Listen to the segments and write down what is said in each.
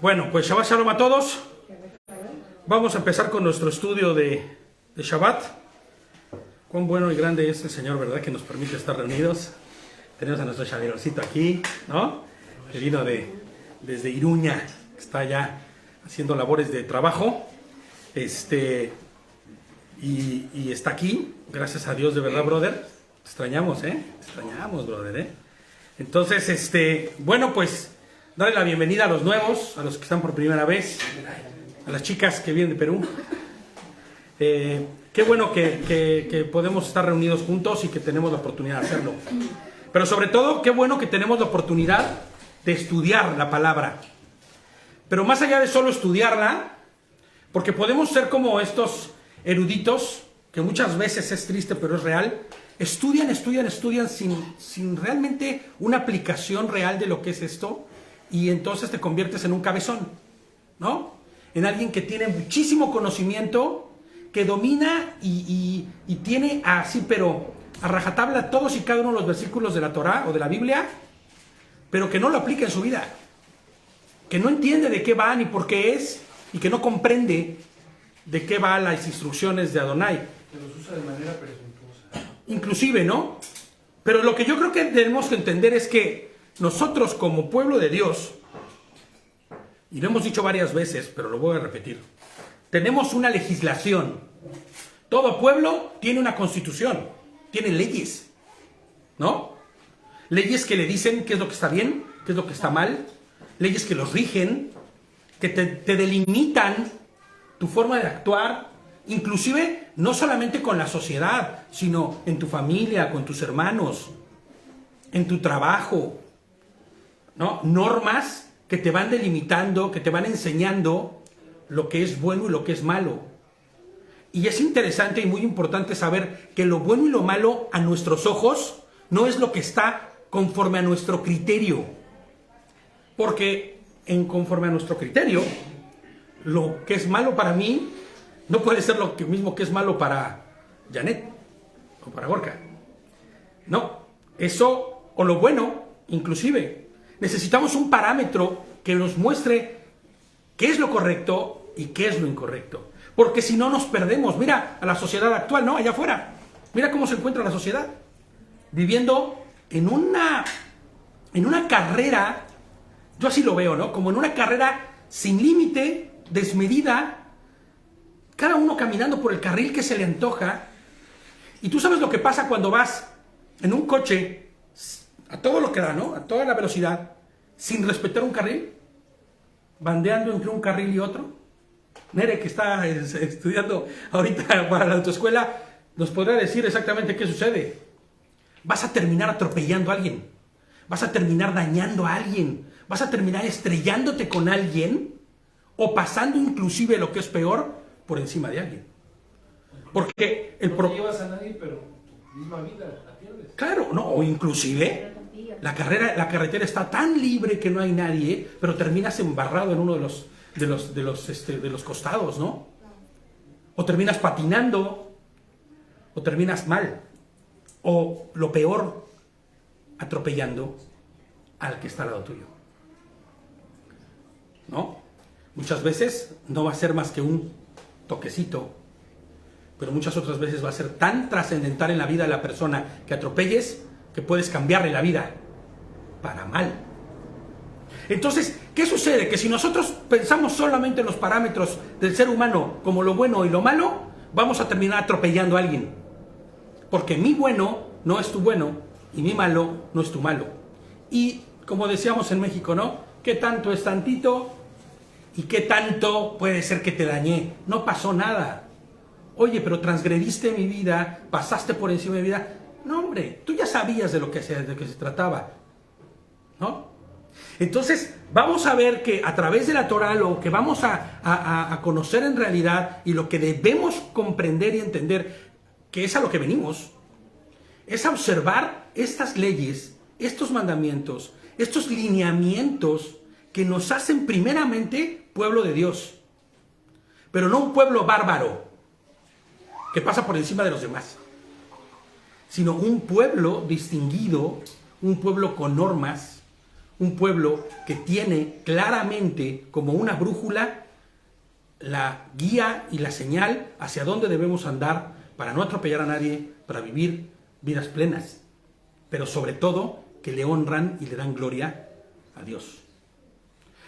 Bueno, pues Shabbat Shalom a todos. Vamos a empezar con nuestro estudio de Shabbat. Cuán bueno y grande es el Señor, ¿verdad? Que nos permite estar reunidos. Tenemos a nuestro Shavirolcito aquí, ¿no? Que vino desde Iruña, que está ya haciendo labores de trabajo. Y está aquí, gracias a Dios, de verdad, brother. Te extrañamos, ¿eh? Te extrañamos, brother, ¿eh? Entonces, bueno, pues, darle la bienvenida a los nuevos, a los que están por primera vez, a las chicas que vienen de Perú. Qué bueno que podemos estar reunidos juntos y que tenemos la oportunidad de hacerlo. Pero sobre todo, qué bueno que tenemos la oportunidad de estudiar la palabra. Pero más allá de solo estudiarla, porque podemos ser como estos eruditos, que muchas veces es triste, pero es real, estudian sin realmente una aplicación real de lo que es esto, y entonces te conviertes en un cabezón, ¿no? En alguien que tiene muchísimo conocimiento, que domina y tiene así, pero a rajatabla todos y cada uno de los versículos de la Torá o de la Biblia, pero que no lo aplica en su vida, que no entiende de qué va ni por qué es, y que no comprende de qué van las instrucciones de Adonai. Que los usa de manera presuntuosa. Inclusive, ¿no? Pero lo que yo creo que tenemos que entender es que nosotros como pueblo de Dios, y lo hemos dicho varias veces, pero lo voy a repetir, tenemos una legislación. Todo pueblo tiene una constitución, tiene leyes, ¿no? Leyes que le dicen qué es lo que está bien, qué es lo que está mal, leyes que los rigen, que te delimitan tu forma de actuar, inclusive no solamente con la sociedad, sino en tu familia, con tus hermanos, en tu trabajo, ¿no? Normas que te van delimitando, que te van enseñando lo que es bueno y lo que es malo. Y es interesante y muy importante saber que lo bueno y lo malo a nuestros ojos no es lo que está conforme a nuestro criterio. Porque conforme a nuestro criterio, lo que es malo para mí no puede ser lo mismo que es malo para Janet o para Gorka. No, eso, o lo bueno, inclusive, necesitamos un parámetro que nos muestre qué es lo correcto y qué es lo incorrecto. Porque si no nos perdemos. Mira a la sociedad actual, ¿no? Allá afuera. Mira cómo se encuentra la sociedad. Viviendo en una carrera, yo así lo veo, ¿no? Como en una carrera sin límite, desmedida, cada uno caminando por el carril que se le antoja. Y tú sabes lo que pasa cuando vas en un coche a todo lo que da, ¿no? A toda la velocidad, sin respetar un carril, bandeando entre un carril y otro. Nere, que está estudiando ahorita para la autoescuela, nos podrá decir exactamente qué sucede. Vas a terminar atropellando a alguien, vas a terminar dañando a alguien, vas a terminar estrellándote con alguien, o pasando inclusive lo que es peor, por encima de alguien. Porque No llevas a nadie, pero tu misma vida la pierdes. Claro, no, o inclusive la carretera está tan libre que no hay nadie, pero terminas embarrado en uno de los costados, ¿no? O terminas patinando, o terminas mal, o lo peor, atropellando al que está al lado tuyo, ¿no? Muchas veces no va a ser más que un toquecito, pero muchas otras veces va a ser tan trascendental en la vida de la persona que atropelles que puedes cambiarle la vida para mal. Entonces, ¿qué sucede? Que si nosotros pensamos solamente en los parámetros del ser humano como lo bueno y lo malo, vamos a terminar atropellando a alguien. Porque mi bueno no es tu bueno y mi malo no es tu malo. Y como decíamos en México, ¿no? ¿Qué tanto es tantito? ¿Y qué tanto puede ser que te dañé? No pasó nada. Oye, pero transgrediste mi vida, pasaste por encima de mi vida. No, hombre, tú ya sabías de lo que se trataba, ¿no? Entonces, vamos a ver que a través de la Torah lo que vamos a conocer en realidad y lo que debemos comprender y entender, que es a lo que venimos, es a observar estas leyes, estos mandamientos, estos lineamientos que nos hacen primeramente pueblo de Dios, pero no un pueblo bárbaro que pasa por encima de los demás, sino un pueblo distinguido, un pueblo con normas, un pueblo que tiene claramente como una brújula la guía y la señal hacia dónde debemos andar para no atropellar a nadie, para vivir vidas plenas, pero sobre todo que le honran y le dan gloria a Dios.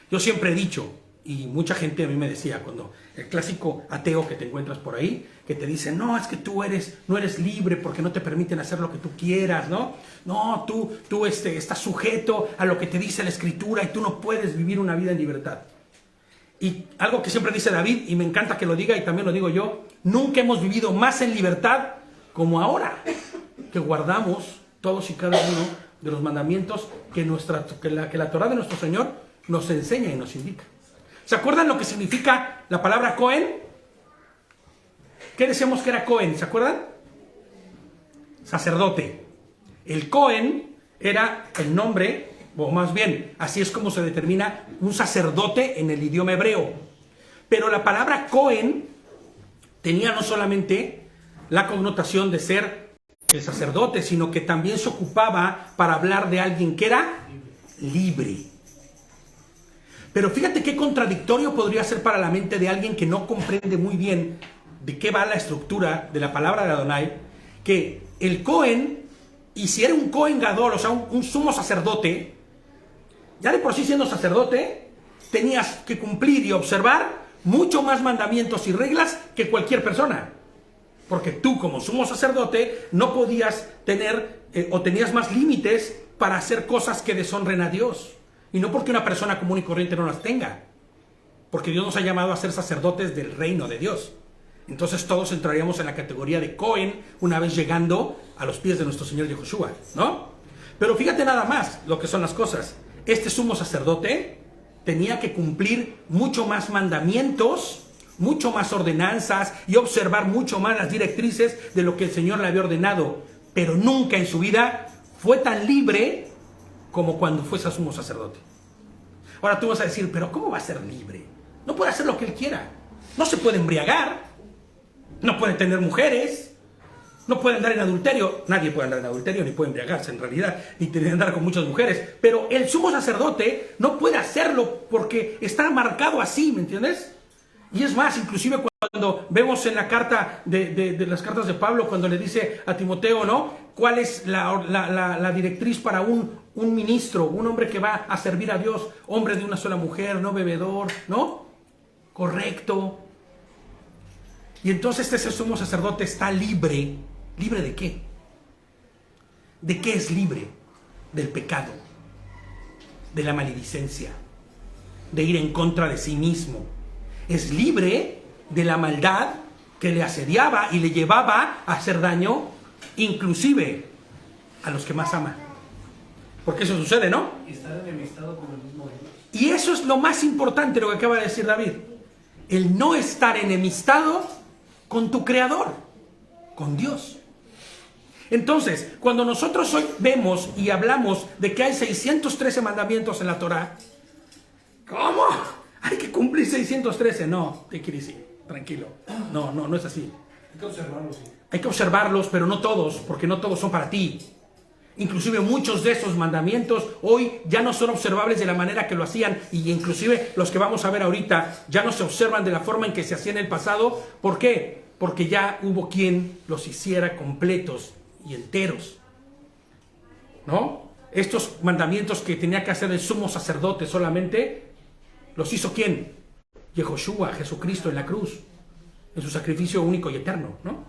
Yo siempre he dicho, y mucha gente a mí me decía, cuando el clásico ateo que te encuentras por ahí, que te dice, no, es que tú no eres libre porque no te permiten hacer lo que tú quieras, ¿no? No, tú estás sujeto a lo que te dice la Escritura y tú no puedes vivir una vida en libertad. Y algo que siempre dice David, y me encanta que lo diga y también lo digo yo, nunca hemos vivido más en libertad como ahora, que guardamos todos y cada uno de los mandamientos que la Torá de nuestro Señor nos enseña y nos indica. ¿Se acuerdan lo que significa la palabra Cohen? ¿Qué decíamos que era Cohen? ¿Se acuerdan? Sacerdote. El Cohen era el nombre, o más bien, así es como se determina un sacerdote en el idioma hebreo. Pero la palabra Cohen tenía no solamente la connotación de ser el sacerdote, sino que también se ocupaba para hablar de alguien que era libre. Pero fíjate qué contradictorio podría ser para la mente de alguien que no comprende muy bien de qué va la estructura de la palabra de Adonai, que el Cohen, y si era un Cohen Gadol, o sea, un sumo sacerdote, ya de por sí siendo sacerdote, tenías que cumplir y observar mucho más mandamientos y reglas que cualquier persona. Porque tú, como sumo sacerdote, no podías tener o tenías más límites para hacer cosas que deshonren a Dios. Y no porque una persona común y corriente no las tenga. Porque Dios nos ha llamado a ser sacerdotes del reino de Dios. Entonces todos entraríamos en la categoría de Cohen una vez llegando a los pies de nuestro Señor Yahushua, ¿no? Pero fíjate nada más lo que son las cosas. Este sumo sacerdote tenía que cumplir mucho más mandamientos, mucho más ordenanzas y observar mucho más las directrices de lo que el Señor le había ordenado. Pero nunca en su vida fue tan libre como cuando fue sumo sacerdote. Ahora tú vas a decir, pero ¿cómo va a ser libre? No puede hacer lo que él quiera. No se puede embriagar. No puede tener mujeres. No puede andar en adulterio. Nadie puede andar en adulterio ni puede embriagarse en realidad, ni tener que andar con muchas mujeres. Pero el sumo sacerdote no puede hacerlo porque está marcado así, ¿me entiendes? Y es más, inclusive cuando vemos en la carta de las cartas de Pablo, cuando le dice a Timoteo, ¿no? ¿Cuál es la directriz para un ministro, un hombre que va a servir a Dios, hombre de una sola mujer, no bebedor, ¿no? Correcto. Y entonces ese sumo sacerdote está libre. ¿Libre de qué? ¿De qué es libre? Del pecado, de la maledicencia, de ir en contra de sí mismo. Es libre de la maldad que le asediaba y le llevaba a hacer daño, inclusive a los que más ama. Porque eso sucede, ¿no? Y estar enemistado con el mismo Dios. Y eso es lo más importante, lo que acaba de decir David. El no estar enemistado con tu Creador, con Dios. Entonces, cuando nosotros hoy vemos y hablamos de que hay 613 mandamientos en la Torá, ¿cómo? Hay que cumplir 613. No, te quiero decir, tranquilo. No es así. Hay que observarlos, sí. Hay que observarlos, pero no todos, porque no todos son para ti. Inclusive muchos de esos mandamientos hoy ya no son observables de la manera que lo hacían, y inclusive los que vamos a ver ahorita ya no se observan de la forma en que se hacía en el pasado. ¿Por qué? Porque ya hubo quien los hiciera completos y enteros, ¿no? Estos mandamientos que tenía que hacer el sumo sacerdote solamente, ¿los hizo quién? Yehoshua, Jesucristo en la cruz, en su sacrificio único y eterno, ¿no?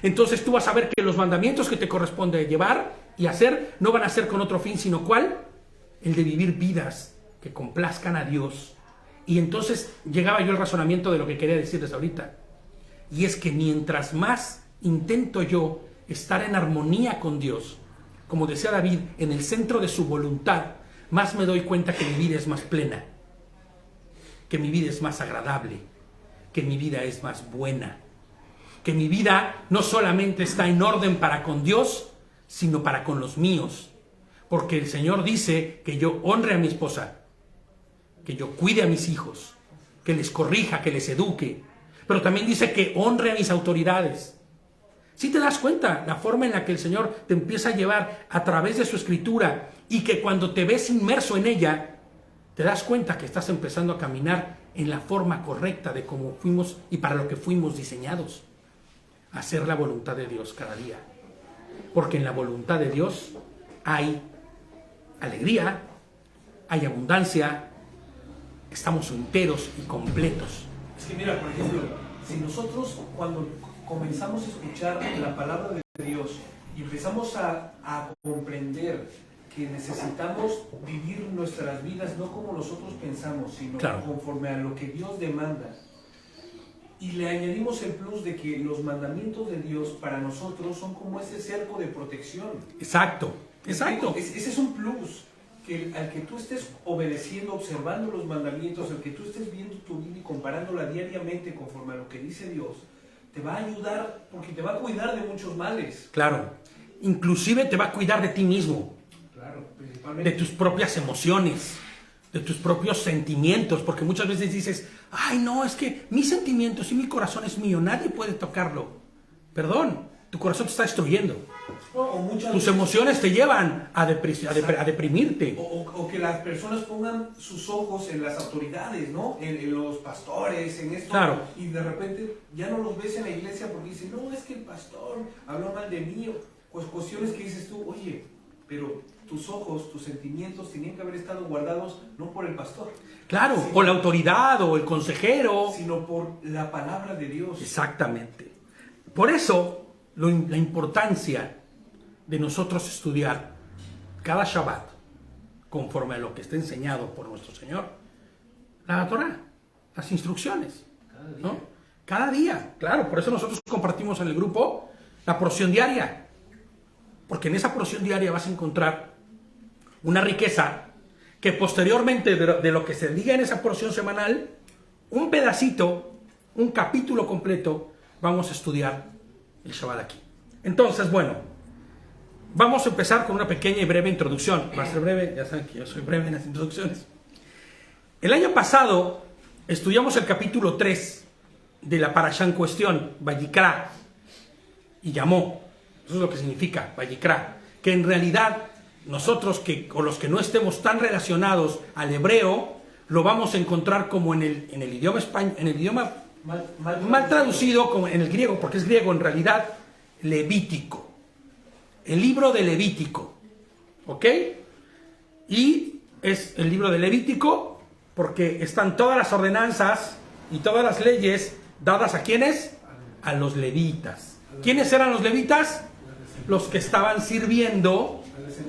Entonces tú vas a ver que los mandamientos que te corresponde llevar y hacer no van a ser con otro fin, sino ¿cuál? El de vivir vidas que complazcan a Dios. Y entonces llegaba yo al razonamiento de lo que quería decirles ahorita. Y es que mientras más intento yo estar en armonía con Dios, como decía David, en el centro de su voluntad, más me doy cuenta que mi vida es más plena, que mi vida es más agradable, que mi vida es más buena, que mi vida no solamente está en orden para con Dios, sino para con los míos. Porque el Señor dice que yo honre a mi esposa, que yo cuide a mis hijos, que les corrija, que les eduque. Pero también dice que honre a mis autoridades. Si te das cuenta la forma en la que el Señor te empieza a llevar a través de su escritura y que cuando te ves inmerso en ella, te das cuenta que estás empezando a caminar en la forma correcta de cómo fuimos y para lo que fuimos diseñados. Hacer la voluntad de Dios cada día. Porque en la voluntad de Dios hay alegría, hay abundancia, estamos enteros y completos. Es que mira, por ejemplo, si nosotros cuando comenzamos a escuchar la palabra de Dios y empezamos a comprender que necesitamos vivir nuestras vidas no como nosotros pensamos, sino Claro, conforme a lo que Dios demanda, y le añadimos el plus de que los mandamientos de Dios para nosotros son como ese cerco de protección. exacto, exacto. Ese es un plus. Que al que tú estés obedeciendo, observando los mandamientos, al que tú estés viendo tu vida y comparándola diariamente conforme a lo que dice Dios, te va a ayudar porque te va a cuidar de muchos males. Claro, inclusive te va a cuidar de ti mismo, Claro, principalmente. de tus propias emociones, de tus propios sentimientos, porque muchas veces dices, ay no, es que mis sentimientos y mi corazón es mío, nadie puede tocarlo. Perdón, tu corazón te está destruyendo. No, o muchas Tus veces- emociones te llevan a deprimirte. O que las personas pongan sus ojos en las autoridades, ¿no? En los pastores, en esto. Claro. Y de repente ya no los ves en la iglesia porque dicen, no, es que el pastor habló mal de mí. Pues cuestiones que dices tú, oye, pero tus ojos, tus sentimientos tenían que haber estado guardados no por el pastor. Claro, sino- o la autoridad, o el consejero. Sino por la palabra de Dios. Exactamente. Por eso, la importancia de nosotros estudiar cada Shabbat, conforme a lo que está enseñado por nuestro Señor, la Torah, las instrucciones, ¿no? Cada día, claro, por eso nosotros compartimos en el grupo la porción diaria, porque en esa porción diaria vas a encontrar una riqueza que posteriormente de lo que se diga en esa porción semanal, un pedacito, un capítulo completo, vamos a estudiar el Shabbat aquí. Entonces, bueno, vamos a empezar con una pequeña y breve introducción. Va a ser breve, ya saben que yo soy breve en las introducciones. El año pasado estudiamos el capítulo 3 de la parashá en cuestión, Vayikra, y llamó. Eso es lo que significa Vayikra. Que en realidad nosotros, o los que no estemos tan relacionados al hebreo, lo vamos a encontrar como en el idioma español, en el idioma mal traducido, como en el griego, porque es griego en realidad, Levítico. El libro de Levítico, ¿ok? Y es el libro de Levítico porque están todas las ordenanzas y todas las leyes dadas ¿a quiénes? A los levitas. ¿Quiénes eran los levitas? Los que estaban sirviendo,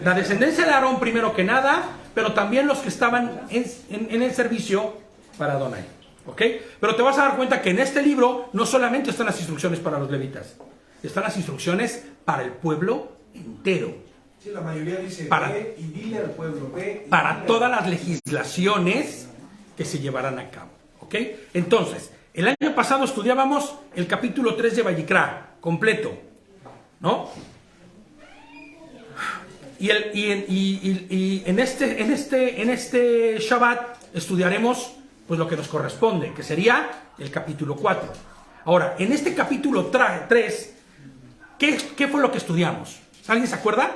la descendencia de Aarón primero que nada, pero también los que estaban en el servicio para Adonai, ¿ok? Pero te vas a dar cuenta que en este libro no solamente están las instrucciones para los levitas, están las instrucciones para el pueblo entero. Sí, la mayoría dice, Para- ve y dile al pueblo, ve y Para dile todas al- las legislaciones que se llevarán a cabo, ¿ok? Entonces, el año pasado estudiábamos el capítulo 3 de Vayikra, completo, ¿no? Y en este Shabbat estudiaremos pues lo que nos corresponde, que sería el capítulo 4. Ahora, en este capítulo 3, ¿qué fue lo que estudiamos? ¿Alguien se acuerda?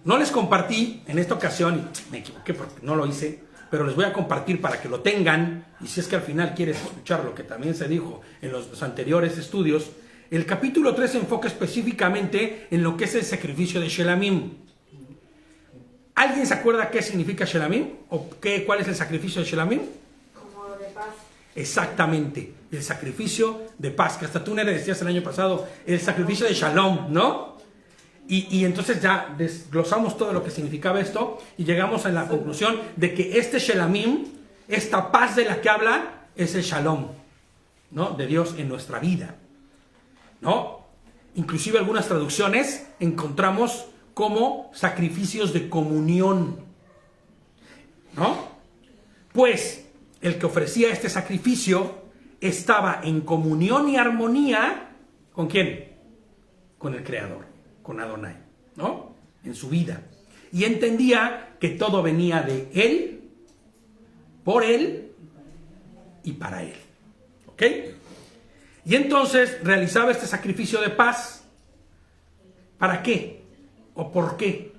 No les compartí en esta ocasión, y me equivoqué porque no lo hice, pero les voy a compartir para que lo tengan, y si es que al final quieres escuchar lo que también se dijo en los anteriores estudios, el capítulo 3 se enfoca específicamente en lo que es el sacrificio de Shelamim. ¿Alguien se acuerda qué significa Shelamim? ¿O cuál es el sacrificio de Shelamim? Como de paz. Exactamente, el sacrificio de paz, que hasta tú Nere decías el año pasado, el sacrificio de Shalom, ¿no? Y entonces ya desglosamos todo lo que significaba esto y llegamos a la conclusión de que este Shelamim, esta paz de la que habla, es el Shalom, ¿no? De Dios en nuestra vida, ¿no? Inclusive algunas traducciones encontramos como sacrificios de comunión, ¿no? Pues el que ofrecía este sacrificio estaba en comunión y armonía, ¿con quién? Con el Creador, con Adonai, ¿no? En su vida. Y entendía que todo venía de Él, por Él y para Él. ¿Ok? Y entonces realizaba este sacrificio de paz. ¿Para qué? ¿O por qué?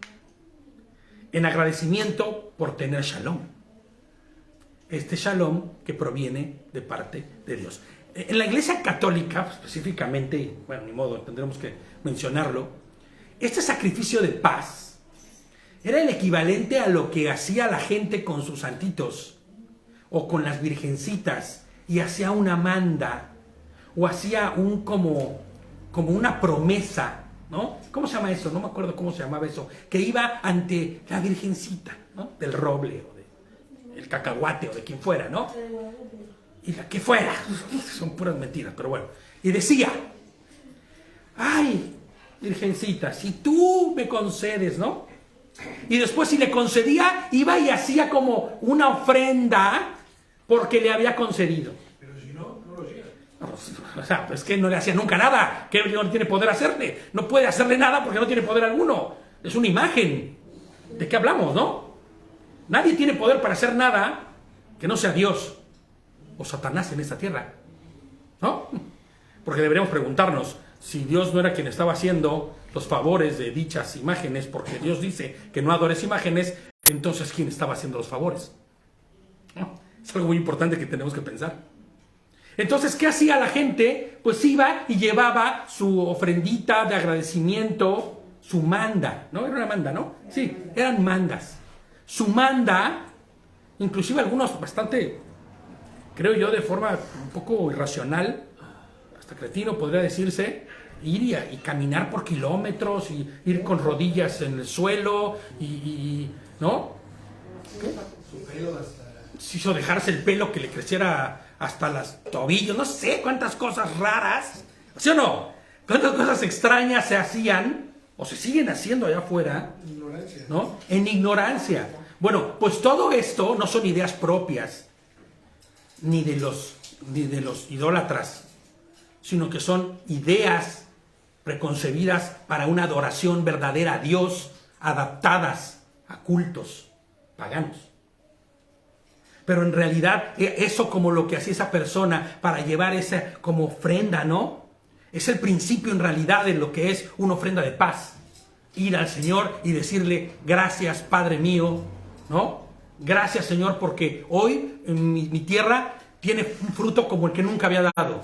En agradecimiento por tener shalom. Este shalom que proviene de parte de Dios. En la Iglesia Católica, específicamente, bueno, ni modo, tendremos que mencionarlo, este sacrificio de paz era el equivalente a lo que hacía la gente con sus santitos o con las virgencitas, y hacía una manda o hacía un como una promesa, ¿no? ¿Cómo se llama eso? No me acuerdo cómo se llamaba eso, que iba ante la virgencita, ¿no? Del roble o del cacahuate o de quien fuera, ¿no? Y la que fuera, son puras mentiras, pero bueno. Y decía, ay, virgencita, si tú me concedes, ¿no? Y después si le concedía, iba y hacía como una ofrenda porque le había concedido. Pero si no, no lo hacía. O sea, pues que no le hacía nunca nada, que no tiene poder hacerle. No puede hacerle nada porque no tiene poder alguno. Es una imagen. ¿De qué hablamos, no? Nadie tiene poder para hacer nada que no sea Dios o Satanás en esta tierra, ¿no? Porque deberíamos preguntarnos, si Dios no era quien estaba haciendo los favores de dichas imágenes, porque Dios dice que no adores imágenes, entonces ¿quién estaba haciendo los favores? ¿No? Es algo muy importante que tenemos que pensar. Entonces, ¿qué hacía la gente? Pues iba y llevaba su ofrendita de agradecimiento, su manda, ¿no? Era una manda, ¿no? Sí, eran mandas. Su manda, inclusive algunos bastante, creo yo, de forma un poco irracional, hasta cretino podría decirse, ir y caminar por kilómetros y ir con rodillas en el suelo ¿no? ¿Qué? Su pelo hasta... Hizo dejarse el pelo que le creciera hasta los tobillos, no sé cuántas cosas raras, ¿sí o no? Cuántas cosas extrañas se hacían o se siguen haciendo allá afuera, Ignorancia. ¿no? En ignorancia. Bueno, pues todo esto no son ideas propias ni de los idólatras, sino que son ideas preconcebidas para una adoración verdadera a Dios, adaptadas a cultos paganos. Pero en realidad eso, como lo que hacía esa persona para llevar esa como ofrenda, ¿no? Es el principio en realidad de lo que es una ofrenda de paz. Ir al Señor y decirle, gracias Padre mío, ¿no? Gracias Señor porque hoy en mi tierra tiene un fruto como el que nunca había dado.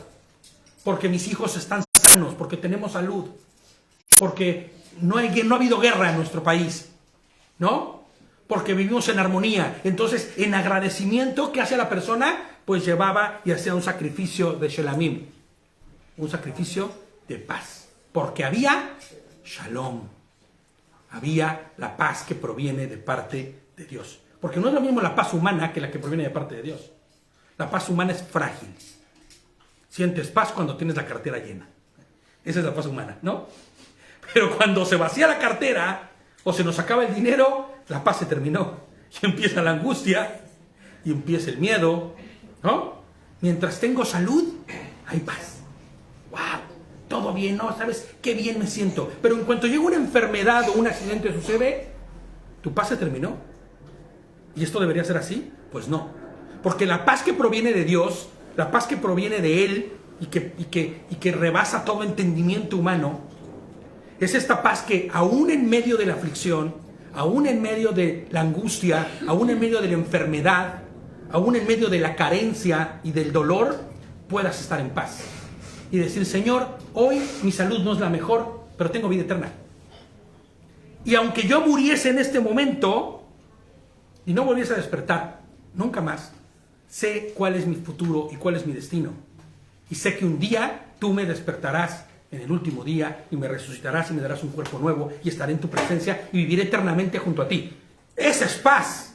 Porque mis hijos están sanos, porque tenemos salud, porque no ha habido guerra en nuestro país, ¿no? Porque vivimos en armonía. Entonces, en agradecimiento, ¿qué hacía la persona? Pues llevaba y hacía un sacrificio de Shelamim, un sacrificio de paz, porque había Shalom, había la paz que proviene de parte de Dios. Porque no es lo mismo la paz humana que la que proviene de parte de Dios. La paz humana es frágil. Sientes paz cuando tienes la cartera llena. Esa es la paz humana, ¿no? Pero cuando se vacía la cartera o se nos acaba el dinero, la paz se terminó. Y empieza la angustia y empieza el miedo, ¿no? Mientras tengo salud, hay paz. ¡Wow! Todo bien, ¿no? ¿Sabes qué bien me siento? Pero en cuanto llega una enfermedad o un accidente sucede, ¿tu paz se terminó? ¿Y esto debería ser así? Pues no. Porque la paz que proviene de Dios, la paz que proviene de Él y que rebasa todo entendimiento humano, es esta paz que aún en medio de la aflicción, aún en medio de la angustia, aún en medio de la enfermedad, aún en medio de la carencia y del dolor, puedas estar en paz. Y decir, Señor, hoy mi salud no es la mejor, pero tengo vida eterna. Y aunque yo muriese en este momento y no volviese a despertar, nunca más, sé cuál es mi futuro y cuál es mi destino. Y sé que un día tú me despertarás en el último día y me resucitarás y me darás un cuerpo nuevo y estaré en tu presencia y viviré eternamente junto a ti. Esa es paz.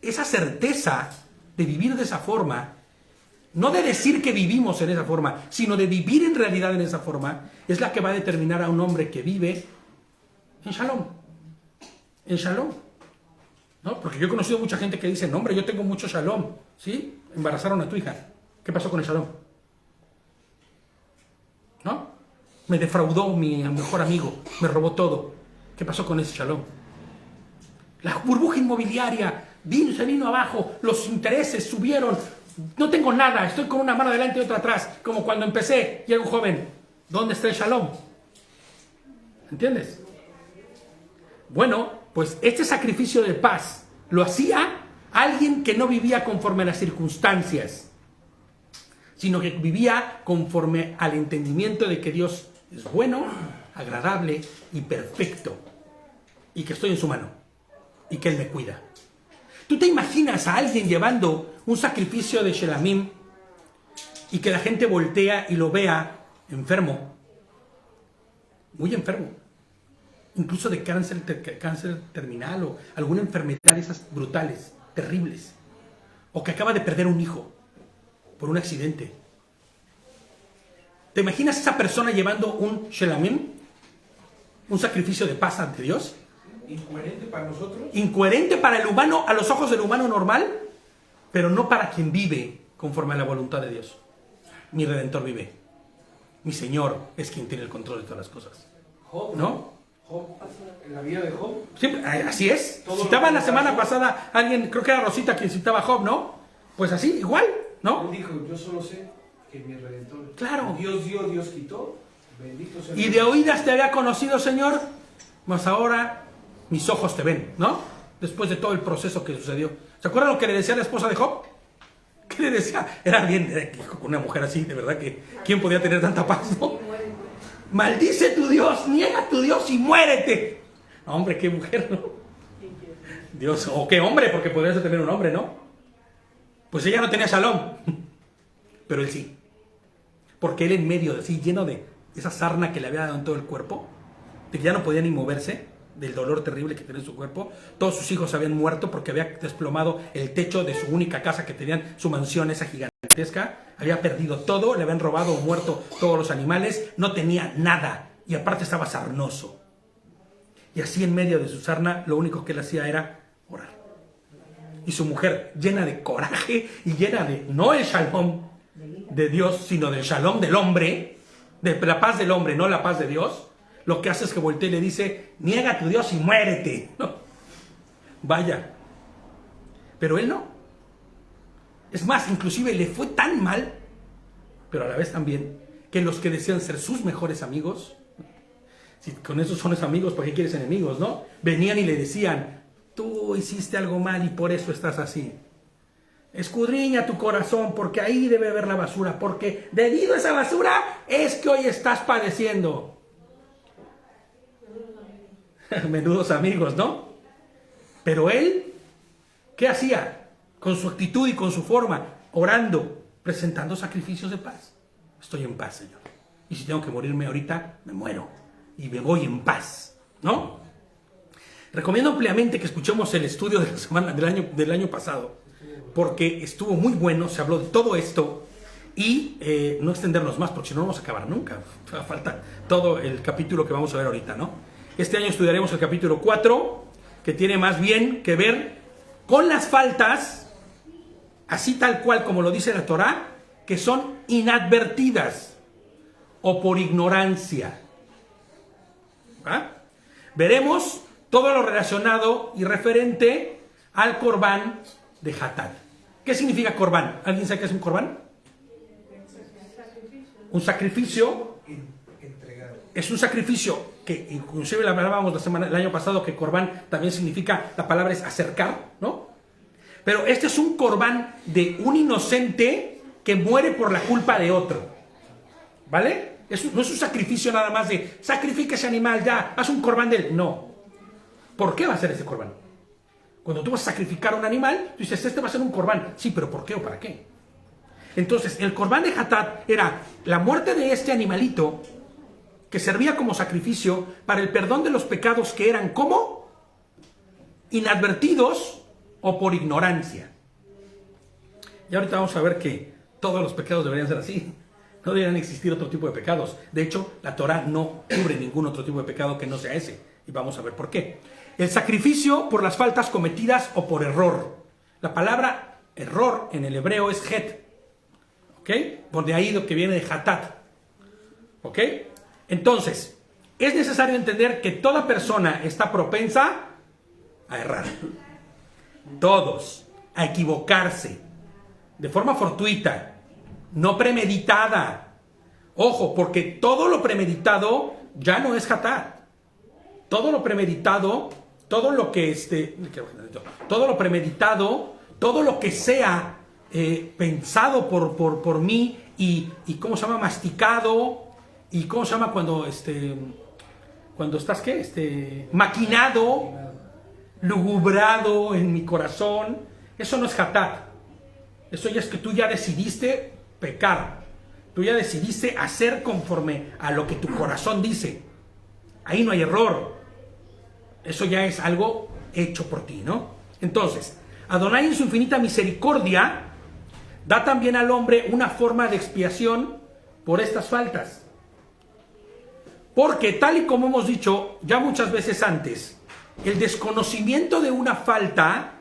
Esa certeza de vivir de esa forma, no de decir que vivimos en esa forma, sino de vivir en realidad en esa forma, es la que va a determinar a un hombre que vive en Shalom. En Shalom. ¿No? Porque yo he conocido mucha gente que dice, no, hombre, yo tengo mucho Shalom. ¿Sí? Embarazaron a tu hija. ¿Qué pasó con el Shalom? ¿No? Me defraudó mi mejor amigo, me robó todo. ¿Qué pasó con ese Shalom? La burbuja inmobiliaria se vino abajo, los intereses subieron, no tengo nada, estoy con una mano adelante y otra atrás, como cuando empecé, llega un joven, ¿dónde está el shalom? ¿Entiendes? Bueno, pues este sacrificio de paz lo hacía alguien que no vivía conforme a las circunstancias, sino que vivía conforme al entendimiento de que Dios es bueno, agradable y perfecto, y que estoy en su mano, y que Él me cuida. ¿Tú te imaginas a alguien llevando un sacrificio de Shelamim y que la gente voltea y lo vea enfermo? Muy enfermo. Incluso de cáncer terminal o alguna enfermedad de esas brutales, terribles. O que acaba de perder un hijo por un accidente. ¿Te imaginas a esa persona llevando un Shelamim? ¿Un sacrificio de paz ante Dios? ¿Incoherente para nosotros? Incoherente para el humano, a los ojos del humano normal, pero no para quien vive conforme a la voluntad de Dios. Mi Redentor vive. Mi Señor es quien tiene el control de todas las cosas. Job, ¿No? Job, en la vida de Job. Siempre, así es. Todo Citaba lo la que semana pasó. pasada alguien, creo que era Rosita quien citaba a Job, ¿no? Pues así, igual, ¿no? Él dijo, yo solo sé que mi Redentor. Claro. Dios dio, Dios quitó. Bendito sea. Y de oídas te había conocido, Señor, mas ahora mis ojos te ven, ¿no? Después de todo el proceso que sucedió. ¿Se acuerdan lo que le decía la esposa de Job? ¿Qué le decía? Era bien, con una mujer así, de verdad que ¿quién podía tener tanta paz, no? Maldice tu Dios, niega a tu Dios y muérete. Hombre, qué mujer, ¿no? Dios, o qué hombre, porque podrías tener un hombre, ¿no? Pues ella no tenía shalom, pero él sí. Porque él en medio de sí, lleno de esa sarna que le había dado en todo el cuerpo, de que ya no podía ni moverse, del dolor terrible que tenía en su cuerpo, todos sus hijos habían muerto porque había desplomado el techo de su única casa que tenían, su mansión esa gigantesca, había perdido todo, le habían robado o muerto todos los animales, no tenía nada, y aparte estaba sarnoso. Y así en medio de su sarna, lo único que él hacía era orar. Y su mujer, llena de coraje y llena de, no el shalom de Dios, sino del shalom del hombre, de la paz del hombre, no la paz de Dios, lo que hace es que voltea y le dice, niega a tu Dios y muérete. No. Vaya. Pero él no. Es más, inclusive le fue tan mal, pero a la vez también, que los que decían ser sus mejores amigos, si con esos son los amigos, ¿para qué quieres enemigos, no? Venían y le decían, tú hiciste algo mal y por eso estás así. Escudriña tu corazón, porque ahí debe haber la basura, porque debido a esa basura es que hoy estás padeciendo. Menudos amigos, ¿no? Pero él, ¿qué hacía? Con su actitud y con su forma, orando, presentando sacrificios de paz. Estoy en paz, Señor. Y si tengo que morirme ahorita, me muero. Y me voy en paz, ¿no? Recomiendo ampliamente que escuchemos el estudio de la semana del año pasado, porque estuvo muy bueno, se habló de todo esto, y no extendernos más, porque si no vamos a acabar nunca. Falta todo el capítulo que vamos a ver ahorita, ¿no? Este año estudiaremos el capítulo 4, que tiene más bien que ver con las faltas, así tal cual como lo dice la Torá, que son inadvertidas o por ignorancia. ¿Ah? Veremos todo lo relacionado y referente al corbán de Hatat. ¿Qué significa corbán? ¿Alguien sabe qué es un corbán? Un sacrificio. Entregado. Es un sacrificio que inclusive hablábamos el año pasado que corbán también significa, la palabra es acercar, ¿no? Pero este es un corbán de un inocente que muere por la culpa de otro, ¿vale? No es un sacrificio nada más de sacrifica ese animal, ya, haz un corbán de él. No. ¿Por qué va a ser ese corbán? Cuando tú vas a sacrificar a un animal, tú dices, este va a ser un corbán. Sí, pero ¿por qué o para qué? Entonces, el corbán de Hatat era la muerte de este animalito que servía como sacrificio para el perdón de los pecados que eran ¿cómo? Inadvertidos o por ignorancia. Y ahorita vamos a ver que todos los pecados deberían ser así. No deberían existir otro tipo de pecados. De hecho, la Torá no cubre ningún otro tipo de pecado que no sea ese. Y vamos a ver por qué. El sacrificio por las faltas cometidas o por error. La palabra error en el hebreo es het. ¿Ok? Por de ahí lo que viene de hatat. ¿Ok? Entonces, es necesario entender que toda persona está propensa a errar. Todos. A equivocarse. de forma fortuita, no premeditada. Ojo, porque todo lo premeditado ya no es hatat. Todo lo premeditado, todo lo que todo lo premeditado, todo lo que sea pensado por mí y ¿cómo se llama? Masticado, y ¿cómo se llama cuando estás maquinado, lugubrado en mi corazón? Eso no es hatat. Eso ya es que tú ya decidiste pecar. Tú ya decidiste hacer conforme a lo que tu corazón dice. Ahí no hay error. Eso ya es algo hecho por ti, ¿no? Entonces, Adonai en su infinita misericordia da también al hombre una forma de expiación por estas faltas. Porque tal y como hemos dicho ya muchas veces antes, el desconocimiento de una falta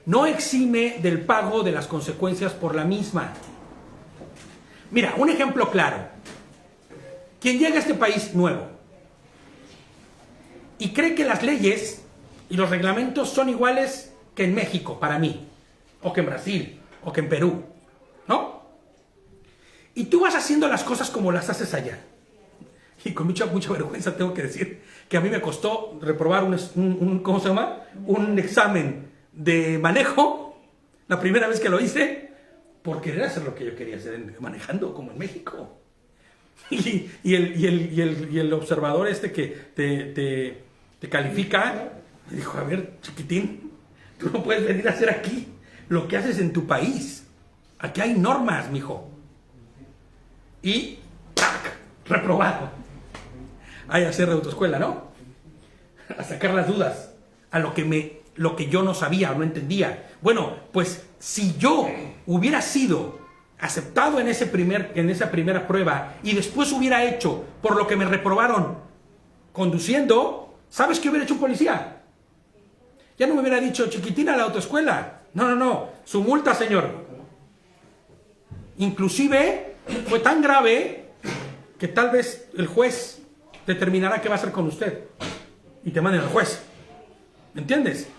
no exime del pago de las consecuencias por la misma. Mira, un ejemplo claro. Quien llega a este país nuevo y cree que las leyes y los reglamentos son iguales que en México, para mí, o que en Brasil, o que en Perú, ¿no? Y tú vas haciendo las cosas como las haces allá. Y con mucha vergüenza tengo que decir que a mí me costó reprobar ¿cómo se llama? Un examen de manejo, la primera vez que lo hice, por querer hacer lo que yo quería hacer manejando como en México. Y el observador que te califica me dijo: a ver, chiquitín, tú no puedes venir a hacer aquí lo que haces en tu país. Aquí hay normas, mijo. Y ¡tac! Reprobado. Hay a hacer de autoescuela, ¿no? A sacar las dudas, a lo que yo no sabía o no entendía. Bueno, pues si yo hubiera sido aceptado en esa primera prueba y después hubiera hecho por lo que me reprobaron conduciendo, ¿sabes qué hubiera hecho un policía? Ya no me hubiera dicho: chiquitina, a la autoescuela. No, su multa, señor. Inclusive fue tan grave que tal vez el juez determinará qué va a hacer con usted y te manden al juez. ¿Me entiendes?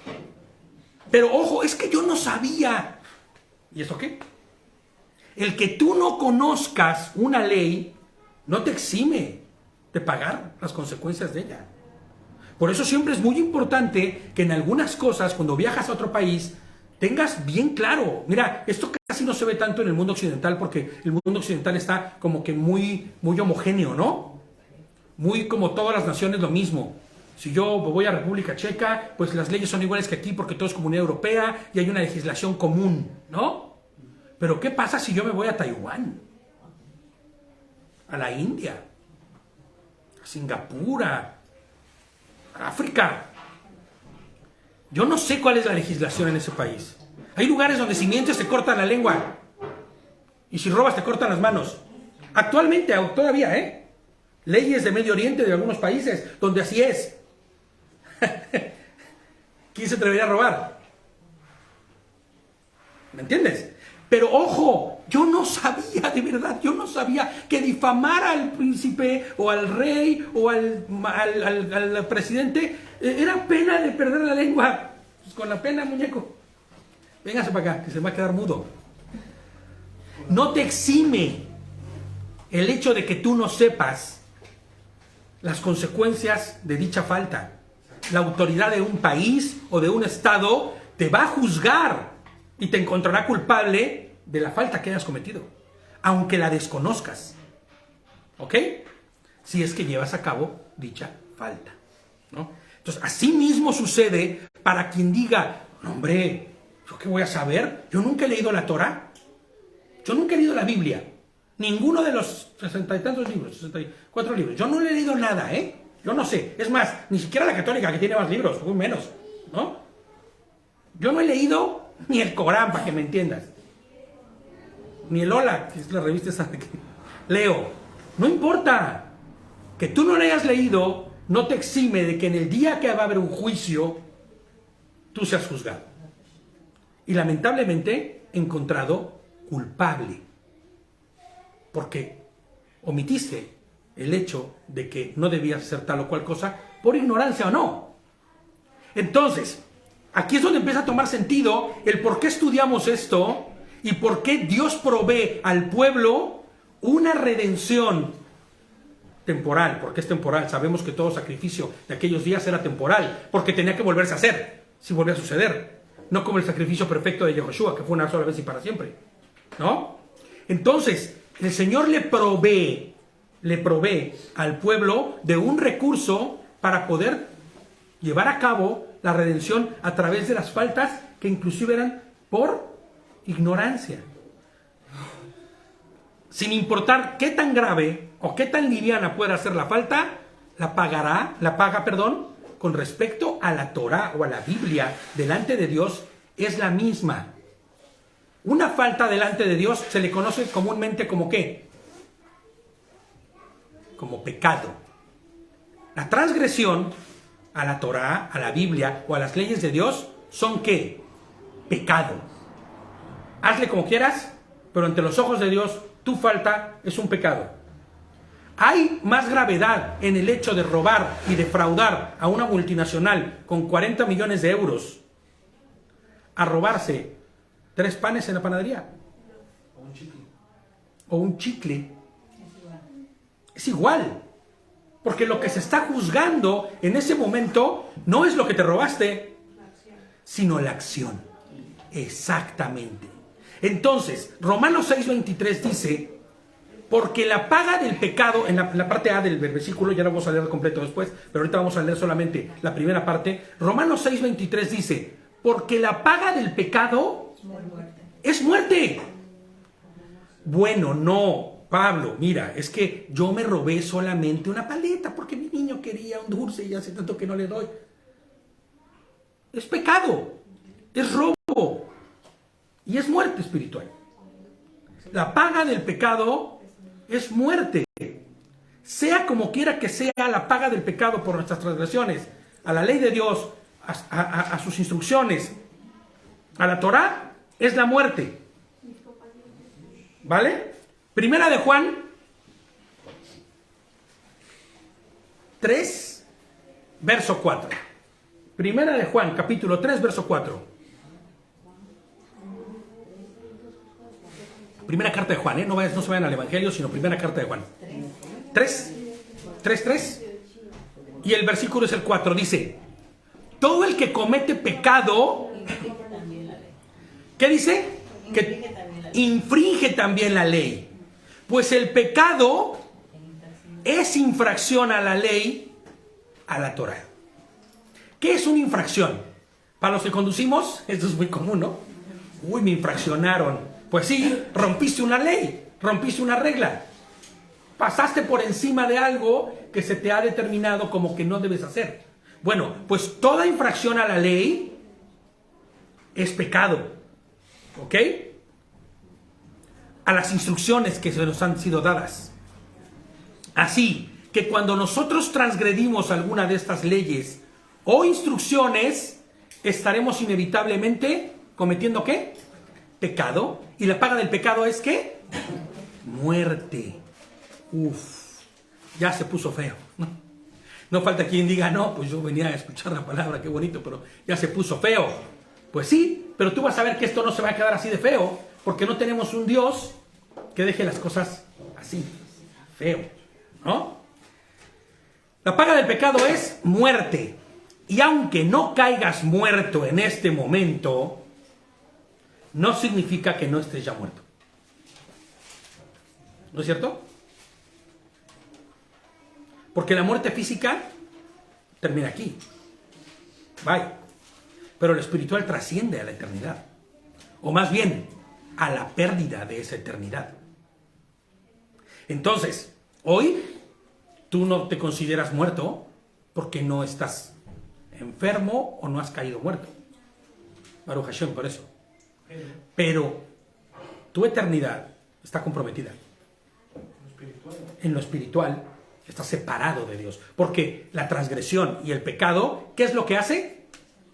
Pero ojo, es que yo no sabía. ¿Y eso qué? El que tú no conozcas una ley no te exime de pagar las consecuencias de ella. Por eso siempre es muy importante que en algunas cosas, cuando viajas a otro país, tengas bien claro. Mira, esto casi no se ve tanto en el mundo occidental, porque el mundo occidental está como que muy homogéneo, ¿no? Muy como todas las naciones lo mismo. Si yo voy a República Checa, pues las leyes son iguales que aquí porque todo es Comunidad Europea y hay una legislación común, ¿no? Pero ¿qué pasa si yo me voy a Taiwán? A la India, a Singapur, a África. Yo no sé cuál es la legislación en ese país. Hay lugares donde si mientes te cortan la lengua y si robas te cortan las manos. Actualmente, todavía, leyes de Medio Oriente, de algunos países, donde así es. ¿Quién se atrevería a robar? ¿Me entiendes? Pero ojo, yo no sabía, de verdad, yo no sabía que difamar al príncipe o al rey o al presidente era pena de perder la lengua. Pues con la pena, muñeco. Véngase para acá, que se va a quedar mudo. No te exime el hecho de que tú no sepas las consecuencias de dicha falta. La autoridad de un país o de un estado te va a juzgar y te encontrará culpable de la falta que hayas cometido, aunque la desconozcas. ¿Ok? Si es que llevas a cabo dicha falta, ¿no? Entonces, así mismo sucede para quien diga: no, hombre, ¿yo qué voy a saber? Yo nunca he leído la Torah. Yo nunca he leído la Biblia. Ninguno de los 60 y tantos libros, 64 libros. Yo no le he leído nada, Yo no sé. Es más, ni siquiera la católica, que tiene más libros, muy menos, ¿no? Yo no he leído ni el Corán, para que me entiendas. Ni el Hola, que es la revista esa que leo. No importa. Que tú no lo hayas leído no te exime de que en el día que va a haber un juicio, tú seas juzgado. Y lamentablemente encontrado culpable. Porque omitiste el hecho de que no debías hacer tal o cual cosa por ignorancia o no. Entonces, aquí es donde empieza a tomar sentido el por qué estudiamos esto ¿Y por qué Dios provee al pueblo una redención temporal? Porque es temporal. Sabemos que todo sacrificio de aquellos días era temporal, porque tenía que volverse a hacer, si volvía a suceder. No como el sacrificio perfecto de Yahushua, que fue una sola vez y para siempre, ¿no? Entonces, el Señor le provee al pueblo de un recurso para poder llevar a cabo la redención a través de las faltas que inclusive eran por ignorancia. Sin importar qué tan grave o qué tan liviana pueda ser la falta, la paga, con respecto a la Torá o a la Biblia delante de Dios es la misma. Una falta delante de Dios se le conoce comúnmente como ¿qué? Como pecado. La transgresión a la Torá, a la Biblia o a las leyes de Dios son ¿qué? Pecado. Hazle como quieras, pero ante los ojos de Dios tu falta es un pecado. Hay más gravedad en el hecho de robar y defraudar a una multinacional con 40 millones de euros a robarse 3 panes en la panadería. O un chicle. Es igual. Porque lo que se está juzgando en ese momento no es lo que te robaste, sino la acción. Exactamente. Entonces, Romanos 6:23 dice, porque la paga del pecado, en la parte A del versículo, ya lo vamos a leer completo después, pero ahorita vamos a leer solamente la primera parte. Romanos 6:23 dice, porque la paga del pecado es muerte. Bueno, no, Pablo, mira, es que yo me robé solamente una paleta porque mi niño quería un dulce y hace tanto que no le doy. Es pecado, es robo y es muerte espiritual. La paga del pecado es muerte. Sea como quiera que sea la paga del pecado por nuestras transgresiones, a la ley de Dios, a sus instrucciones, a la Torá, es la muerte. ¿Vale? Primera de Juan 3, verso 4. Primera de Juan, capítulo 3, verso 4. Primera carta de Juan, no se vayan al Evangelio, sino primera carta de Juan. 3. Y el versículo es el 4, dice, todo el que comete pecado, ¿qué dice? Que infringe también la ley. Pues el pecado es infracción a la ley, a la Torá. ¿Qué es una infracción? Para los que conducimos, esto es muy común, ¿no? Uy, me infraccionaron. Pues sí, rompiste una ley, rompiste una regla. Pasaste por encima de algo que se te ha determinado como que no debes hacer. Bueno, pues toda infracción a la ley es pecado. ¿Ok? A las instrucciones que se nos han sido dadas. Así que cuando nosotros transgredimos alguna de estas leyes o instrucciones, estaremos inevitablemente cometiendo ¿qué? Pecado. Y la paga del pecado es ¿qué? Muerte. Ya se puso feo. No falta quien diga, no, pues yo venía a escuchar la palabra, qué bonito, pero ya se puso feo. Pues sí, pero tú vas a ver que esto no se va a quedar así de feo, porque no tenemos un Dios que deje las cosas así, feo, ¿no? La paga del pecado es muerte. Y aunque no caigas muerto en este momento, no significa que no estés ya muerto. ¿No es cierto? Porque la muerte física termina aquí. Bye. Pero lo espiritual trasciende a la eternidad. O más bien, a la pérdida de esa eternidad. Entonces, hoy tú no te consideras muerto porque no estás enfermo o no has caído muerto. Baruch Hashem, por eso. Pero tu eternidad está comprometida. En lo espiritual estás separado de Dios. Porque la transgresión y el pecado, ¿qué es lo que hace?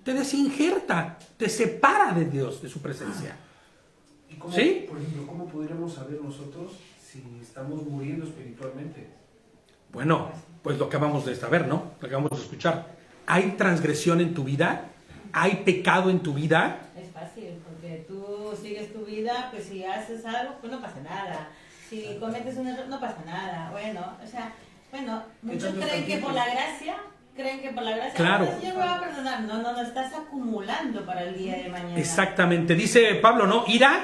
Te desinjerta, te separa de Dios, de su presencia. ¿Y cómo, ¿sí? Por ejemplo, cómo podríamos saber nosotros si estamos muriendo espiritualmente? Bueno, pues lo que acabamos de saber, ¿no? Lo que acabamos de escuchar. ¿Hay transgresión en tu vida? ¿Hay pecado en tu vida? Es fácil, porque tú sigues tu vida, pues si haces algo, pues no pasa nada. Si cometes un error, no pasa nada. Bueno, o sea, bueno, muchos creen que por la gracia, Claro. pues yo voy a perdonar. No, no, no, estás acumulando para el día de mañana. Exactamente. Dice Pablo, ¿no? Ira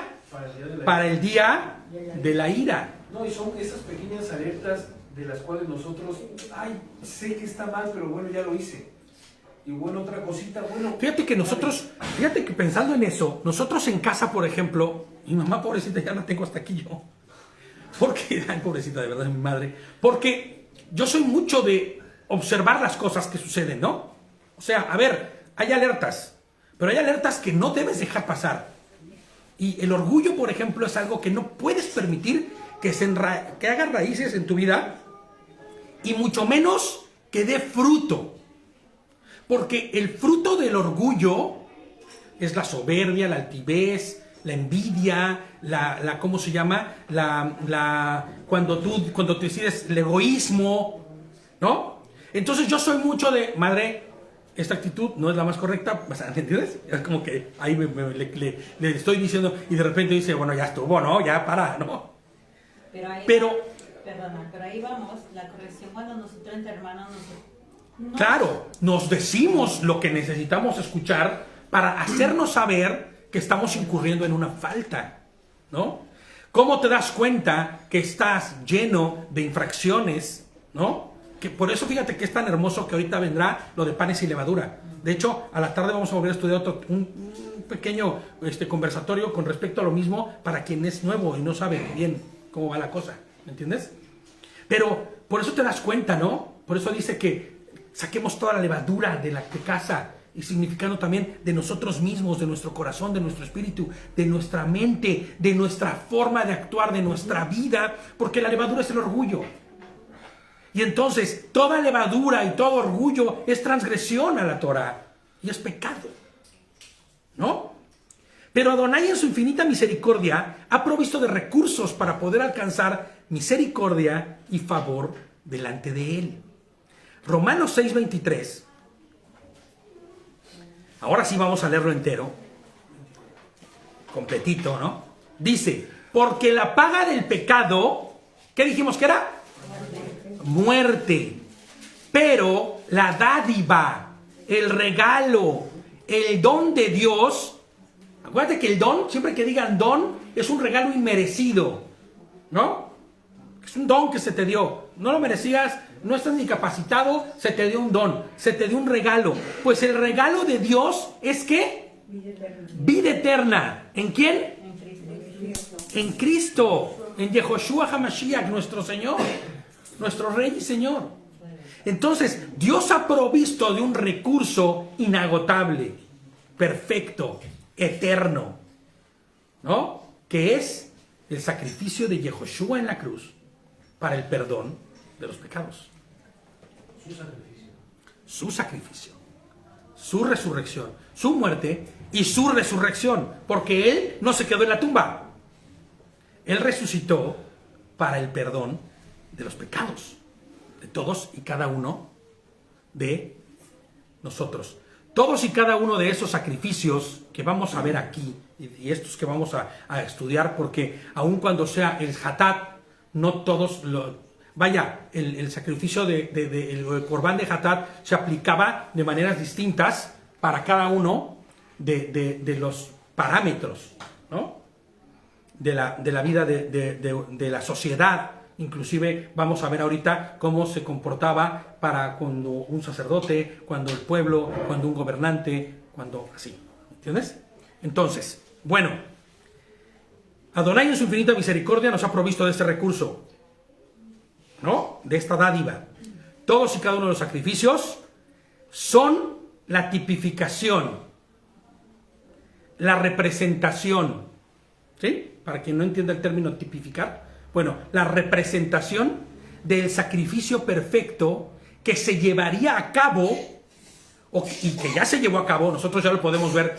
para el día de la ira. No, y son esas pequeñas alertas de las cuales nosotros, ay, sé que está mal, pero bueno, ya lo hice. Y bueno, otra cosita, bueno. Fíjate que pensando en eso, nosotros en casa, por ejemplo, mi mamá pobrecita ya la tengo hasta aquí yo. Porque, ay, pobrecita, de verdad, mi madre. Porque yo soy mucho de observar las cosas que suceden, ¿no? O sea, a ver, hay alertas, pero hay alertas que no debes dejar pasar. Y el orgullo, por ejemplo, es algo que no puedes permitir que haga raíces en tu vida y mucho menos que dé fruto. Porque el fruto del orgullo es la soberbia, la altivez, la envidia, ¿cómo se llama? Cuando te decides el egoísmo, ¿no? Entonces yo soy mucho de, madre, esta actitud no es la más correcta, ¿me entiendes? Es como que ahí le estoy diciendo y de repente dice, bueno, ya estuvo, ¿no? Ya para, ¿no? Pero ahí vamos, la corrección cuando nosotros entre hermanos Claro, nos decimos lo que necesitamos escuchar para hacernos saber que estamos incurriendo en una falta, ¿no? ¿Cómo te das cuenta que estás lleno de infracciones, ¿no? Que por eso fíjate que es tan hermoso que ahorita vendrá lo de panes y levadura. De hecho, a la tarde vamos a volver a estudiar un pequeño conversatorio con respecto a lo mismo para quien es nuevo y no sabe bien cómo va la cosa, ¿me entiendes? Pero por eso te das cuenta, ¿no? Por eso dice que saquemos toda la levadura de casa y significando también de nosotros mismos, de nuestro corazón, de nuestro espíritu, de nuestra mente, de nuestra forma de actuar, de nuestra vida, porque la levadura es el orgullo. Y entonces toda levadura y todo orgullo es transgresión a la Torah y es pecado, ¿no? Pero Adonai en su infinita misericordia ha provisto de recursos para poder alcanzar misericordia y favor delante de Él. Romanos 6:23. Ahora sí vamos a leerlo entero, completito, ¿no? Dice, porque la paga del pecado, ¿qué dijimos que era? Muerte. Pero la dádiva, el regalo, el don de Dios, acuérdate que el don, siempre que digan don, es un regalo inmerecido, ¿no? Es un don que se te dio, no lo merecías, no estás ni capacitado, se te dio un don, se te dio un regalo. Pues el regalo de Dios es ¿qué? Vida eterna. ¿En quién? En Cristo, en Yehoshua HaMashiach, nuestro Señor, nuestro Rey y Señor. Entonces, Dios ha provisto de un recurso inagotable, perfecto, eterno, ¿no? Que es el sacrificio de Yehoshua en la cruz para el perdón de los pecados. Su sacrificio, su resurrección, su muerte y su resurrección, porque Él no se quedó en la tumba. Él resucitó para el perdón de los pecados de todos y cada uno de nosotros. Todos y cada uno de esos sacrificios que vamos a ver aquí y estos que vamos a estudiar, porque aun cuando sea el Hatat, no todos el sacrificio el Corbán de Hatat se aplicaba de maneras distintas para cada uno de los parámetros, ¿no? de la vida de la sociedad. Inclusive vamos a ver ahorita cómo se comportaba para cuando un sacerdote, cuando el pueblo, cuando un gobernante, cuando así, ¿entiendes? Entonces, bueno, Adonai en su infinita misericordia nos ha provisto de este recurso, ¿no? De esta dádiva. Todos y cada uno de los sacrificios son la tipificación, la representación, ¿sí? Para quien no entienda el término tipificar, bueno, la representación del sacrificio perfecto que se llevaría a cabo y que ya se llevó a cabo. Nosotros ya lo podemos ver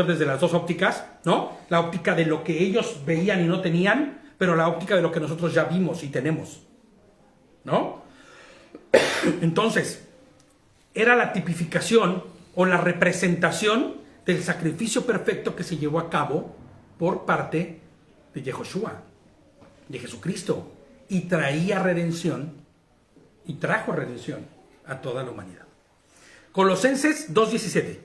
desde las dos ópticas, ¿no? La óptica de lo que ellos veían y no tenían, pero la óptica de lo que nosotros ya vimos y tenemos, ¿no? Entonces, era la tipificación o la representación del sacrificio perfecto que se llevó a cabo por parte de Yehoshua, de Jesucristo, y traía redención, y trajo redención a toda la humanidad. Colosenses 2:17.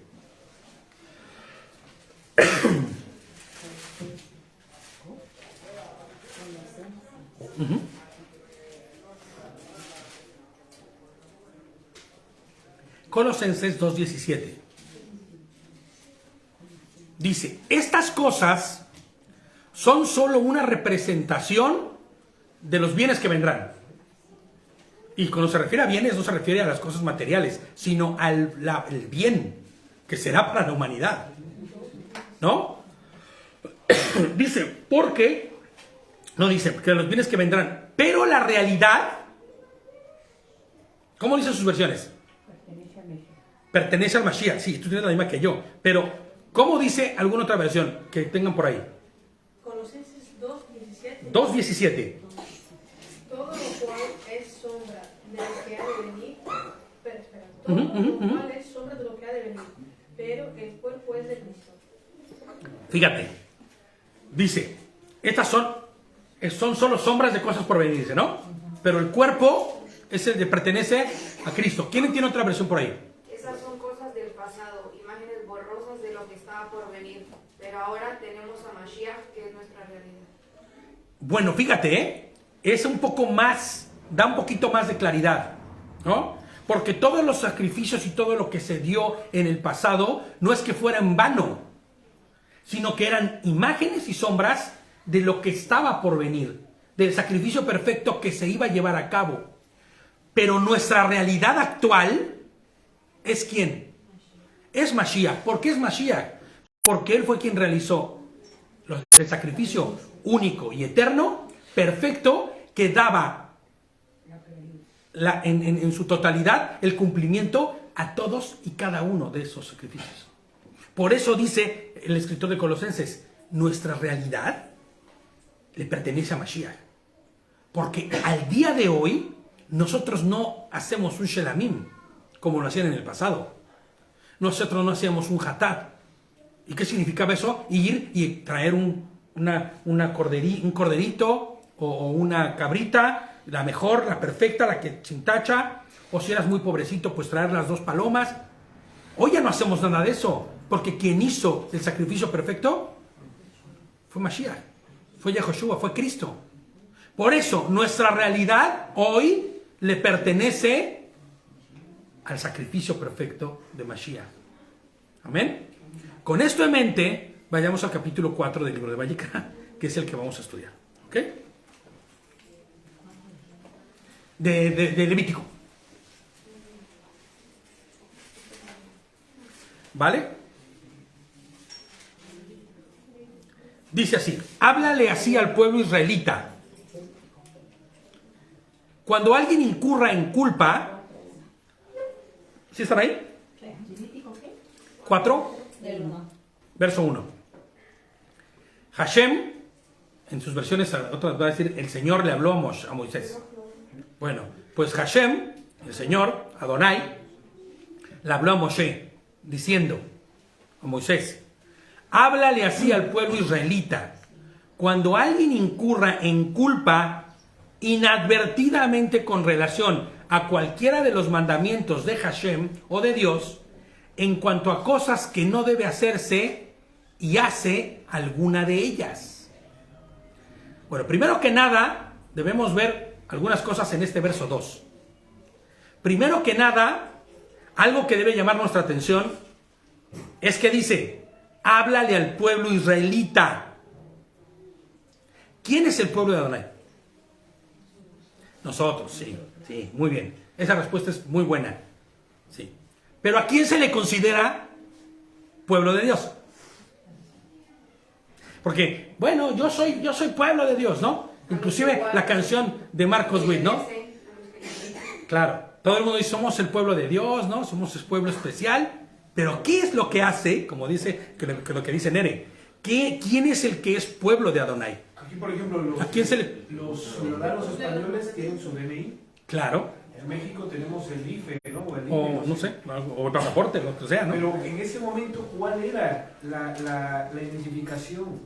Colosenses 2:17. Dice, estas cosas son solo una representación de los bienes que vendrán. Y cuando se refiere a bienes, no se refiere a las cosas materiales, sino al el bien que será para la humanidad. ¿No? Dice, porque, no dice, que los bienes que vendrán, pero la realidad, ¿cómo dicen sus versiones? Pertenece al Mashiach. Sí, tú tienes la misma que yo, pero ¿cómo dice alguna otra versión que tengan por ahí? Colosenses 2:17. 2:17. Todo lo cual es sombra de lo que ha de venir. Espera. Todo lo cual es sombra de lo que ha de venir. Pero el cuerpo es de Cristo. Fíjate, dice, estas son solo sombras de cosas por venir, dice, ¿no? Pero el cuerpo es el que pertenece a Cristo. ¿Quién tiene otra versión por ahí? Esas son cosas del pasado, imágenes borrosas de lo que estaba por venir. Pero ahora tenemos a Mashiach, que es nuestra realidad. Bueno, fíjate, es un poco más, da un poquito más de claridad, ¿no? Porque todos los sacrificios y todo lo que se dio en el pasado no es que fuera en vano, sino que eran imágenes y sombras de lo que estaba por venir, del sacrificio perfecto que se iba a llevar a cabo. Pero nuestra realidad actual es ¿quién? Es Mashiach. ¿Por qué es Mashiach? Porque Él fue quien realizó el sacrificio único y eterno, perfecto, que daba en su totalidad el cumplimiento a todos y cada uno de esos sacrificios. Por eso dice el escritor de Colosenses, nuestra realidad le pertenece a Mashiach. Porque al día de hoy nosotros no hacemos un shelamim como lo hacían en el pasado. Nosotros no hacíamos un hatat. ¿Y qué significaba eso? Ir y traer un corderito o una cabrita, la mejor, la perfecta, la que sin tacha, o si eras muy pobrecito, pues traer las 2 palomas. Hoy ya no hacemos nada de eso, porque quien hizo el sacrificio perfecto fue Mashiach, fue Yehoshua, fue Cristo. Por eso nuestra realidad hoy le pertenece al sacrificio perfecto de Mashiach. Amén. Con esto en mente, vayamos al capítulo 4 del libro de Vayikra, que es el que vamos a estudiar. ¿Ok? De Levítico. ¿Vale? Dice así, háblale así al pueblo israelita. Cuando alguien incurra en culpa, ¿sí están ahí? 4, verso 1. Hashem, en sus versiones, otras va a decir, el Señor le habló a Moisés. Bueno, pues Hashem, el Señor, Adonai, le habló a Moshe, diciendo a Moisés, háblale así al pueblo israelita. Cuando alguien incurra en culpa inadvertidamente con relación a cualquiera de los mandamientos de Hashem o de Dios, en cuanto a cosas que no debe hacerse y hace alguna de ellas. Bueno, primero que nada, debemos ver algunas cosas en este verso 2. Primero que nada, algo que debe llamar nuestra atención es que dice, háblale al pueblo israelita. ¿Quién es el pueblo de Adonai? Nosotros, sí, muy bien. Esa respuesta es muy buena. Sí. Pero ¿a quién se le considera pueblo de Dios? Porque, bueno, yo soy pueblo de Dios, ¿no? Inclusive la canción de Marcos Witt, ¿no? Claro, todo el mundo dice, somos el pueblo de Dios, ¿no? Somos el pueblo especial. Pero ¿qué es lo que hace? Como dice, que lo que dice Nere. ¿Quién es el que es pueblo de Adonai? Aquí, por ejemplo, ¿A quién se los ciudadanos españoles tienen su DNI. Claro. En México tenemos el IFE, ¿no? O el O IFE, no sé, o pasaporte, lo que sea, ¿no? Pero en ese momento, ¿cuál era la identificación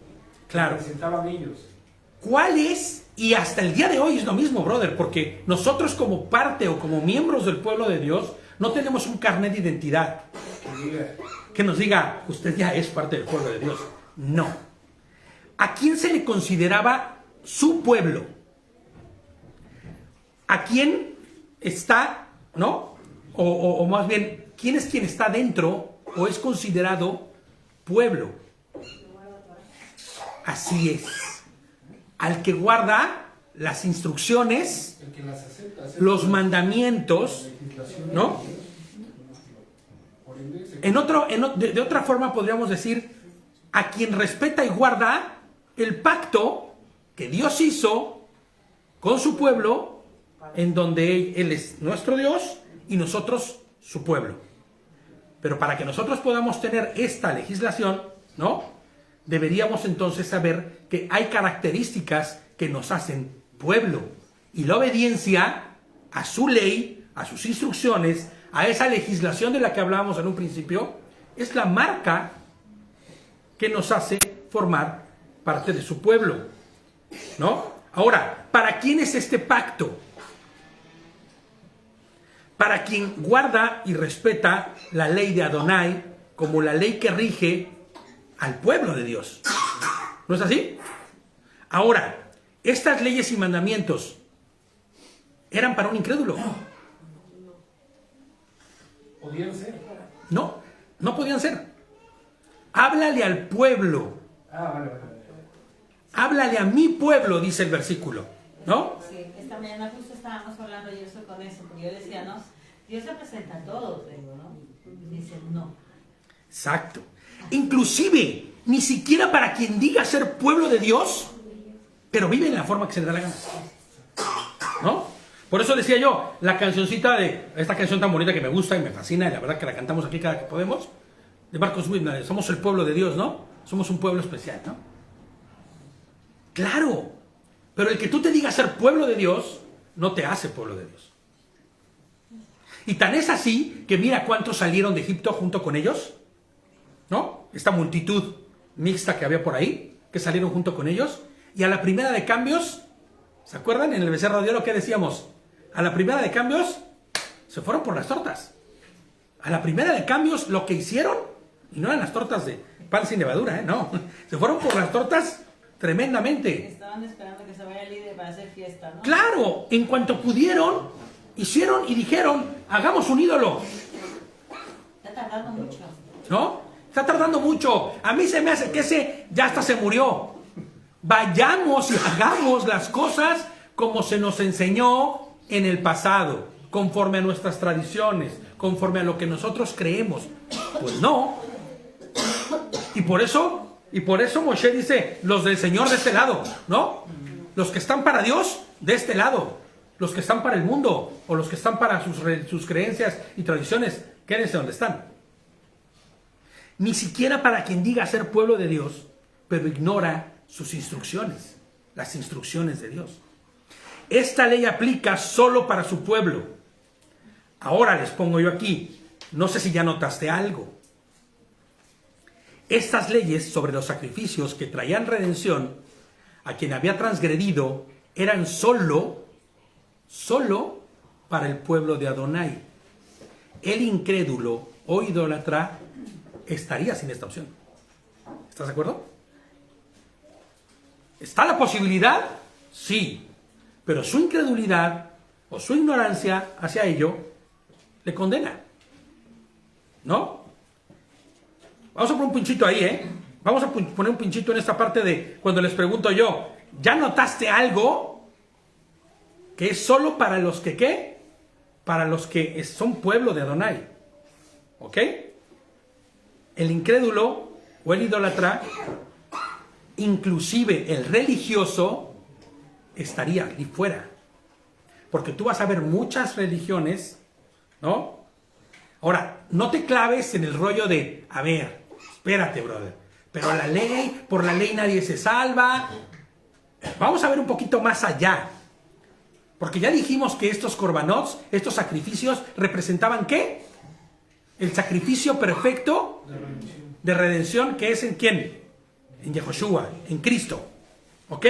Claro. representaban ellos. ¿Cuál es? Y hasta el día de hoy es lo mismo, brother, porque nosotros como parte o como miembros del pueblo de Dios no tenemos un carnet de identidad que nos diga, usted ya es parte del pueblo de Dios. No. ¿A quién se le consideraba su pueblo? ¿A quién está, no? O más bien, ¿quién es quien está dentro o es considerado pueblo? Así es. Al que guarda las instrucciones, El que las acepta, los mandamientos, ¿no? De otra forma podríamos decir, a quien respeta y guarda el pacto que Dios hizo con su pueblo, en donde Él es nuestro Dios y nosotros su pueblo. Pero para que nosotros podamos tener esta legislación, ¿no? Deberíamos entonces saber que hay características que nos hacen pueblo. Y la obediencia a su ley, a sus instrucciones, a esa legislación de la que hablábamos en un principio, es la marca que nos hace formar parte de su pueblo, ¿no? Ahora, ¿para quién es este pacto? Para quien guarda y respeta la ley de Adonai como la ley que rige al pueblo de Dios. ¿No es así? Ahora, estas leyes y mandamientos eran para un incrédulo. podían ser. No, no podían ser. Háblale al pueblo. Vale. Háblale a mi pueblo, dice el versículo, ¿no? Sí, esta mañana justo estábamos hablando y eso con eso, porque yo decía, no, Dios se presenta a todos, digo, ¿no? Dice, no. Exacto. Inclusive, ni siquiera para quien diga ser pueblo de Dios, pero vive en la forma que se le da la gana, ¿no? Por eso decía yo, la cancioncita de esta canción tan bonita que me gusta y me fascina, y la verdad que la cantamos aquí cada que podemos, de Marcos Witt, somos el pueblo de Dios, ¿no? Somos un pueblo especial, ¿no? Claro, pero el que tú te digas ser pueblo de Dios, no te hace pueblo de Dios. Y tan es así que mira cuántos salieron de Egipto junto con ellos, ¿no? Esta multitud mixta que había por ahí, que salieron junto con ellos, y a la primera de cambios, ¿se acuerdan? En el becerro de oro, ¿qué decíamos? A la primera de cambios, se fueron por las tortas. A la primera de cambios, lo que hicieron, y no eran las tortas de pan sin levadura, no, se fueron por las tortas tremendamente. Estaban esperando que se vaya el líder para hacer fiesta, ¿no? Claro, en cuanto pudieron, hicieron y dijeron, hagamos un ídolo. Está tardando mucho. ¿No? Está tardando mucho. A mí se me hace que ese ya hasta se murió. Vayamos y hagamos las cosas como se nos enseñó en el pasado, conforme a nuestras tradiciones, conforme a lo que nosotros creemos. Pues no. Y por eso Moshe dice, los del Señor de este lado, ¿no? Los que están para Dios, de este lado. Los que están para el mundo, o los que están para sus creencias y tradiciones, quédense donde están. Ni siquiera para quien diga ser pueblo de Dios, pero ignora sus instrucciones, las instrucciones de Dios. Esta ley aplica solo para su pueblo. Ahora les pongo yo aquí, no sé si ya notaste algo. Estas leyes sobre los sacrificios que traían redención a quien había transgredido eran solo para el pueblo de Adonai. El incrédulo o idólatra estaría sin esta opción. ¿Estás de acuerdo? ¿Está la posibilidad? Sí. Pero su incredulidad o su ignorancia hacia ello le condena. ¿No? Vamos a poner un pinchito ahí, ¿eh? Vamos a poner un pinchito en esta parte de cuando les pregunto yo, ¿ya notaste algo que es solo para los que ¿qué? Para los que son pueblo de Adonai. ¿Ok? El incrédulo o el idólatra, inclusive el religioso, estaría ahí fuera. Porque tú vas a ver muchas religiones, ¿no? Ahora, no te claves en el rollo de, a ver, espérate, brother, pero la ley, por la ley nadie se salva. Vamos a ver un poquito más allá. Porque ya dijimos que estos corbanots, estos sacrificios, representaban ¿qué? El sacrificio perfecto de redención, que es en quién? en Yehoshua, en Cristo. ¿Ok?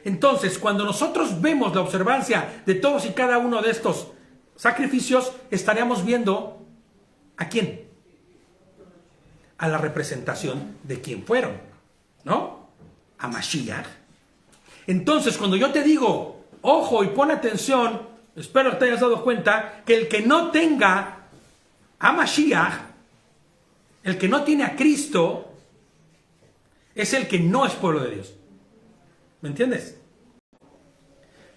Entonces, cuando nosotros vemos la observancia de todos y cada uno de estos sacrificios, estaríamos viendo ¿a quién? A la representación de quién fueron, ¿no? A Mashiach. Entonces, cuando yo te digo, ojo y pon atención, espero que te hayas dado cuenta que el que no tenga a Mashiach, el que no tiene a Cristo, es el que no es pueblo de Dios. ¿Me entiendes?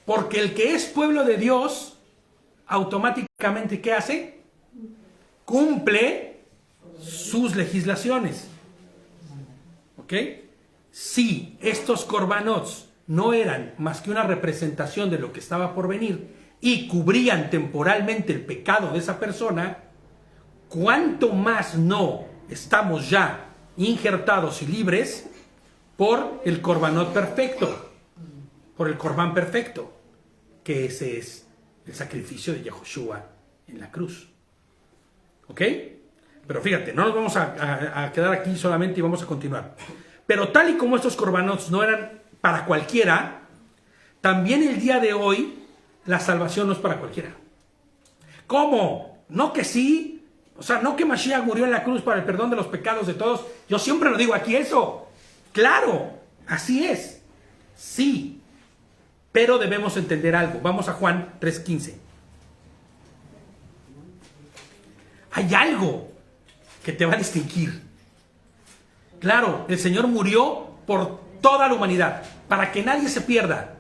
Porque el que es pueblo de Dios, automáticamente, ¿qué hace? Cumple sus legislaciones. ¿Ok? Si estos corbanots no eran más que una representación de lo que estaba por venir y cubrían temporalmente el pecado de esa persona, ¿cuánto más no estamos ya injertados y libres por el corbanot perfecto, por el corbán perfecto, que ese es el sacrificio de Yehoshua en la cruz? ¿Ok? Pero fíjate, no nos vamos a quedar aquí solamente y vamos a continuar. Pero tal y como estos corbanots no eran para cualquiera, también el día de hoy la salvación no es para cualquiera. ¿Cómo? No que sí. O sea, no que Mashiach murió en la cruz para el perdón de los pecados de todos. Yo siempre lo digo aquí eso. Claro, así es. Sí. Pero debemos entender algo. Vamos a Juan 3:15. Hay algo que te va a distinguir. Claro, el Señor murió por toda la humanidad, para que nadie se pierda.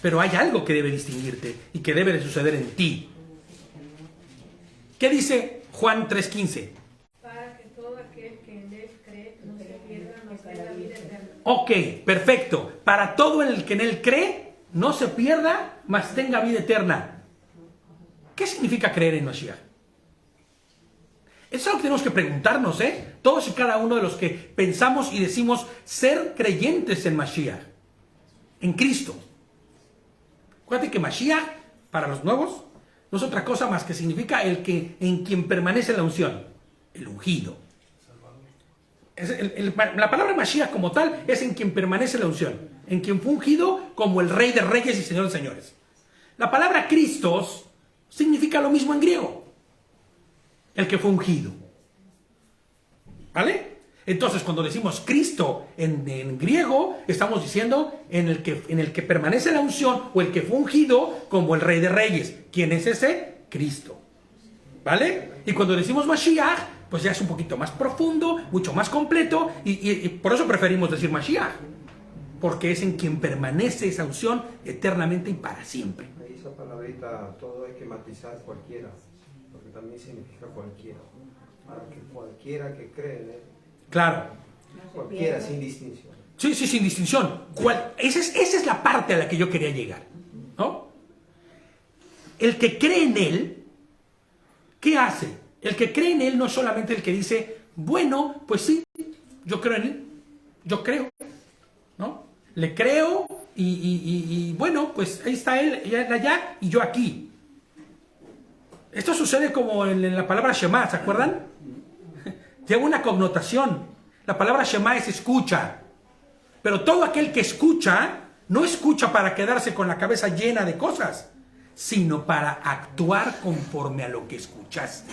Pero hay algo que debe distinguirte y que debe de suceder en ti. ¿Qué dice Juan 3:15? Para que todo aquel que en él cree no se pierda, mas tenga vida eterna. Ok, perfecto. Para todo el que en él cree, no se pierda, mas tenga vida eterna. ¿Qué significa creer en Mashiach? Eso es algo que tenemos que preguntarnos, ¿eh? Todos y cada uno de los que pensamos y decimos ser creyentes en Mashiach, en Cristo. Acuérdate que Mashiach, para los nuevos, no es otra cosa más que significa el que en quien permanece la unción, el ungido. La palabra Mashiach como tal es en quien permanece la unción, en quien fue ungido como el Rey de Reyes y Señor de Señores. La palabra Christos significa lo mismo en griego, el que fue ungido. ¿Vale? Entonces, cuando decimos Cristo en griego, estamos diciendo en el que permanece la unción o el que fue ungido como el Rey de Reyes. ¿Quién es ese? Cristo. ¿Vale? Y cuando decimos Mashiach, pues ya es un poquito más profundo, mucho más completo, y por eso preferimos decir Mashiach, porque es en quien permanece esa unción eternamente y para siempre. Ahí esa palabrita, todo hay que matizar cualquiera, porque también significa cualquiera, para que cualquiera que cree en él, Claro. cualquiera sin distinción. Sí, sin distinción. Esa es la parte a la que yo quería llegar, ¿no? El que cree en él, ¿qué hace? El que cree en él no es solamente el que dice, bueno, pues sí, yo creo en él, yo creo, ¿no? Le creo y bueno, pues ahí está él allá y yo aquí. Esto sucede como en la palabra Shema, ¿se acuerdan? Lleva una connotación. La palabra Shema es escucha. Pero todo aquel que escucha, no escucha para quedarse con la cabeza llena de cosas, sino para actuar conforme a lo que escuchaste.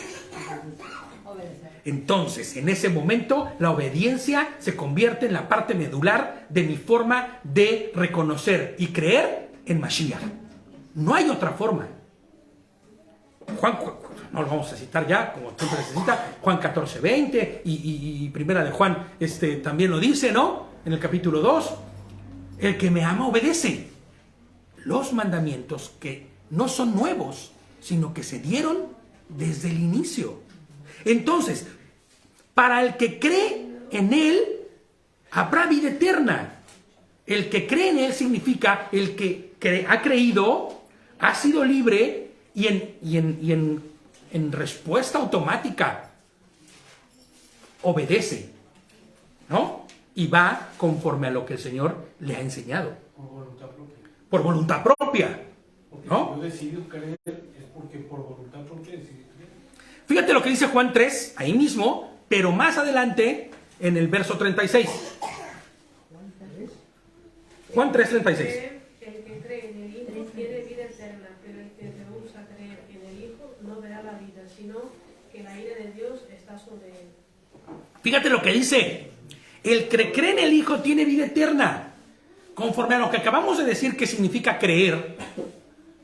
Entonces, en ese momento, la obediencia se convierte en la parte medular de mi forma de reconocer y creer en Mashiach. No hay otra forma. Juan, no lo vamos a citar ya, como siempre se cita, Juan 14:20 y primera de Juan también lo dice, ¿no? En el capítulo 2, el que me ama obedece los mandamientos que no son nuevos, sino que se dieron desde el inicio. Entonces, para el que cree en él, habrá vida eterna. El que cree en él significa el que ha creído, ha sido libre y en respuesta automática obedece, ¿no? Y va conforme a lo que el Señor le ha enseñado. Por voluntad propia. Por voluntad propia, Porque ¿no? si yo decido creer es porque por voluntad propia decidí creer. Fíjate lo que dice Juan 3, ahí mismo, pero más adelante en el verso 36. Juan 3:36. El que cree en el Hijo tiene vida eterna, pero el que rehúsa creer en el Hijo no verá la vida, sino que la ira de Dios está sobre él. Fíjate lo que dice. El que cree en el Hijo tiene vida eterna. Conforme a lo que acabamos de decir que significa creer,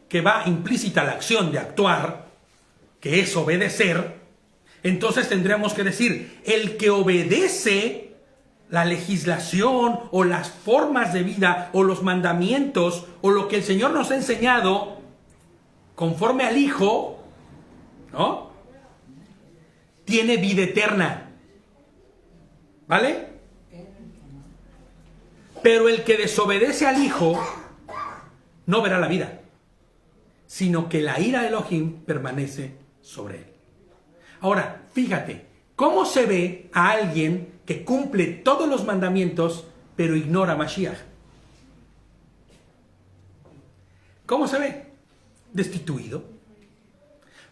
que va implícita la acción de actuar, que es obedecer, entonces tendríamos que decir, el que obedece la legislación o las formas de vida o los mandamientos o lo que el Señor nos ha enseñado conforme al Hijo, ¿no? Tiene vida eterna. ¿Vale? Pero el que desobedece al Hijo no verá la vida, sino que la ira de Elohim permanece sobre él. Ahora, fíjate, ¿cómo se ve a alguien que cumple todos los mandamientos pero ignora a Mashiach? ¿Cómo se ve? Destituido.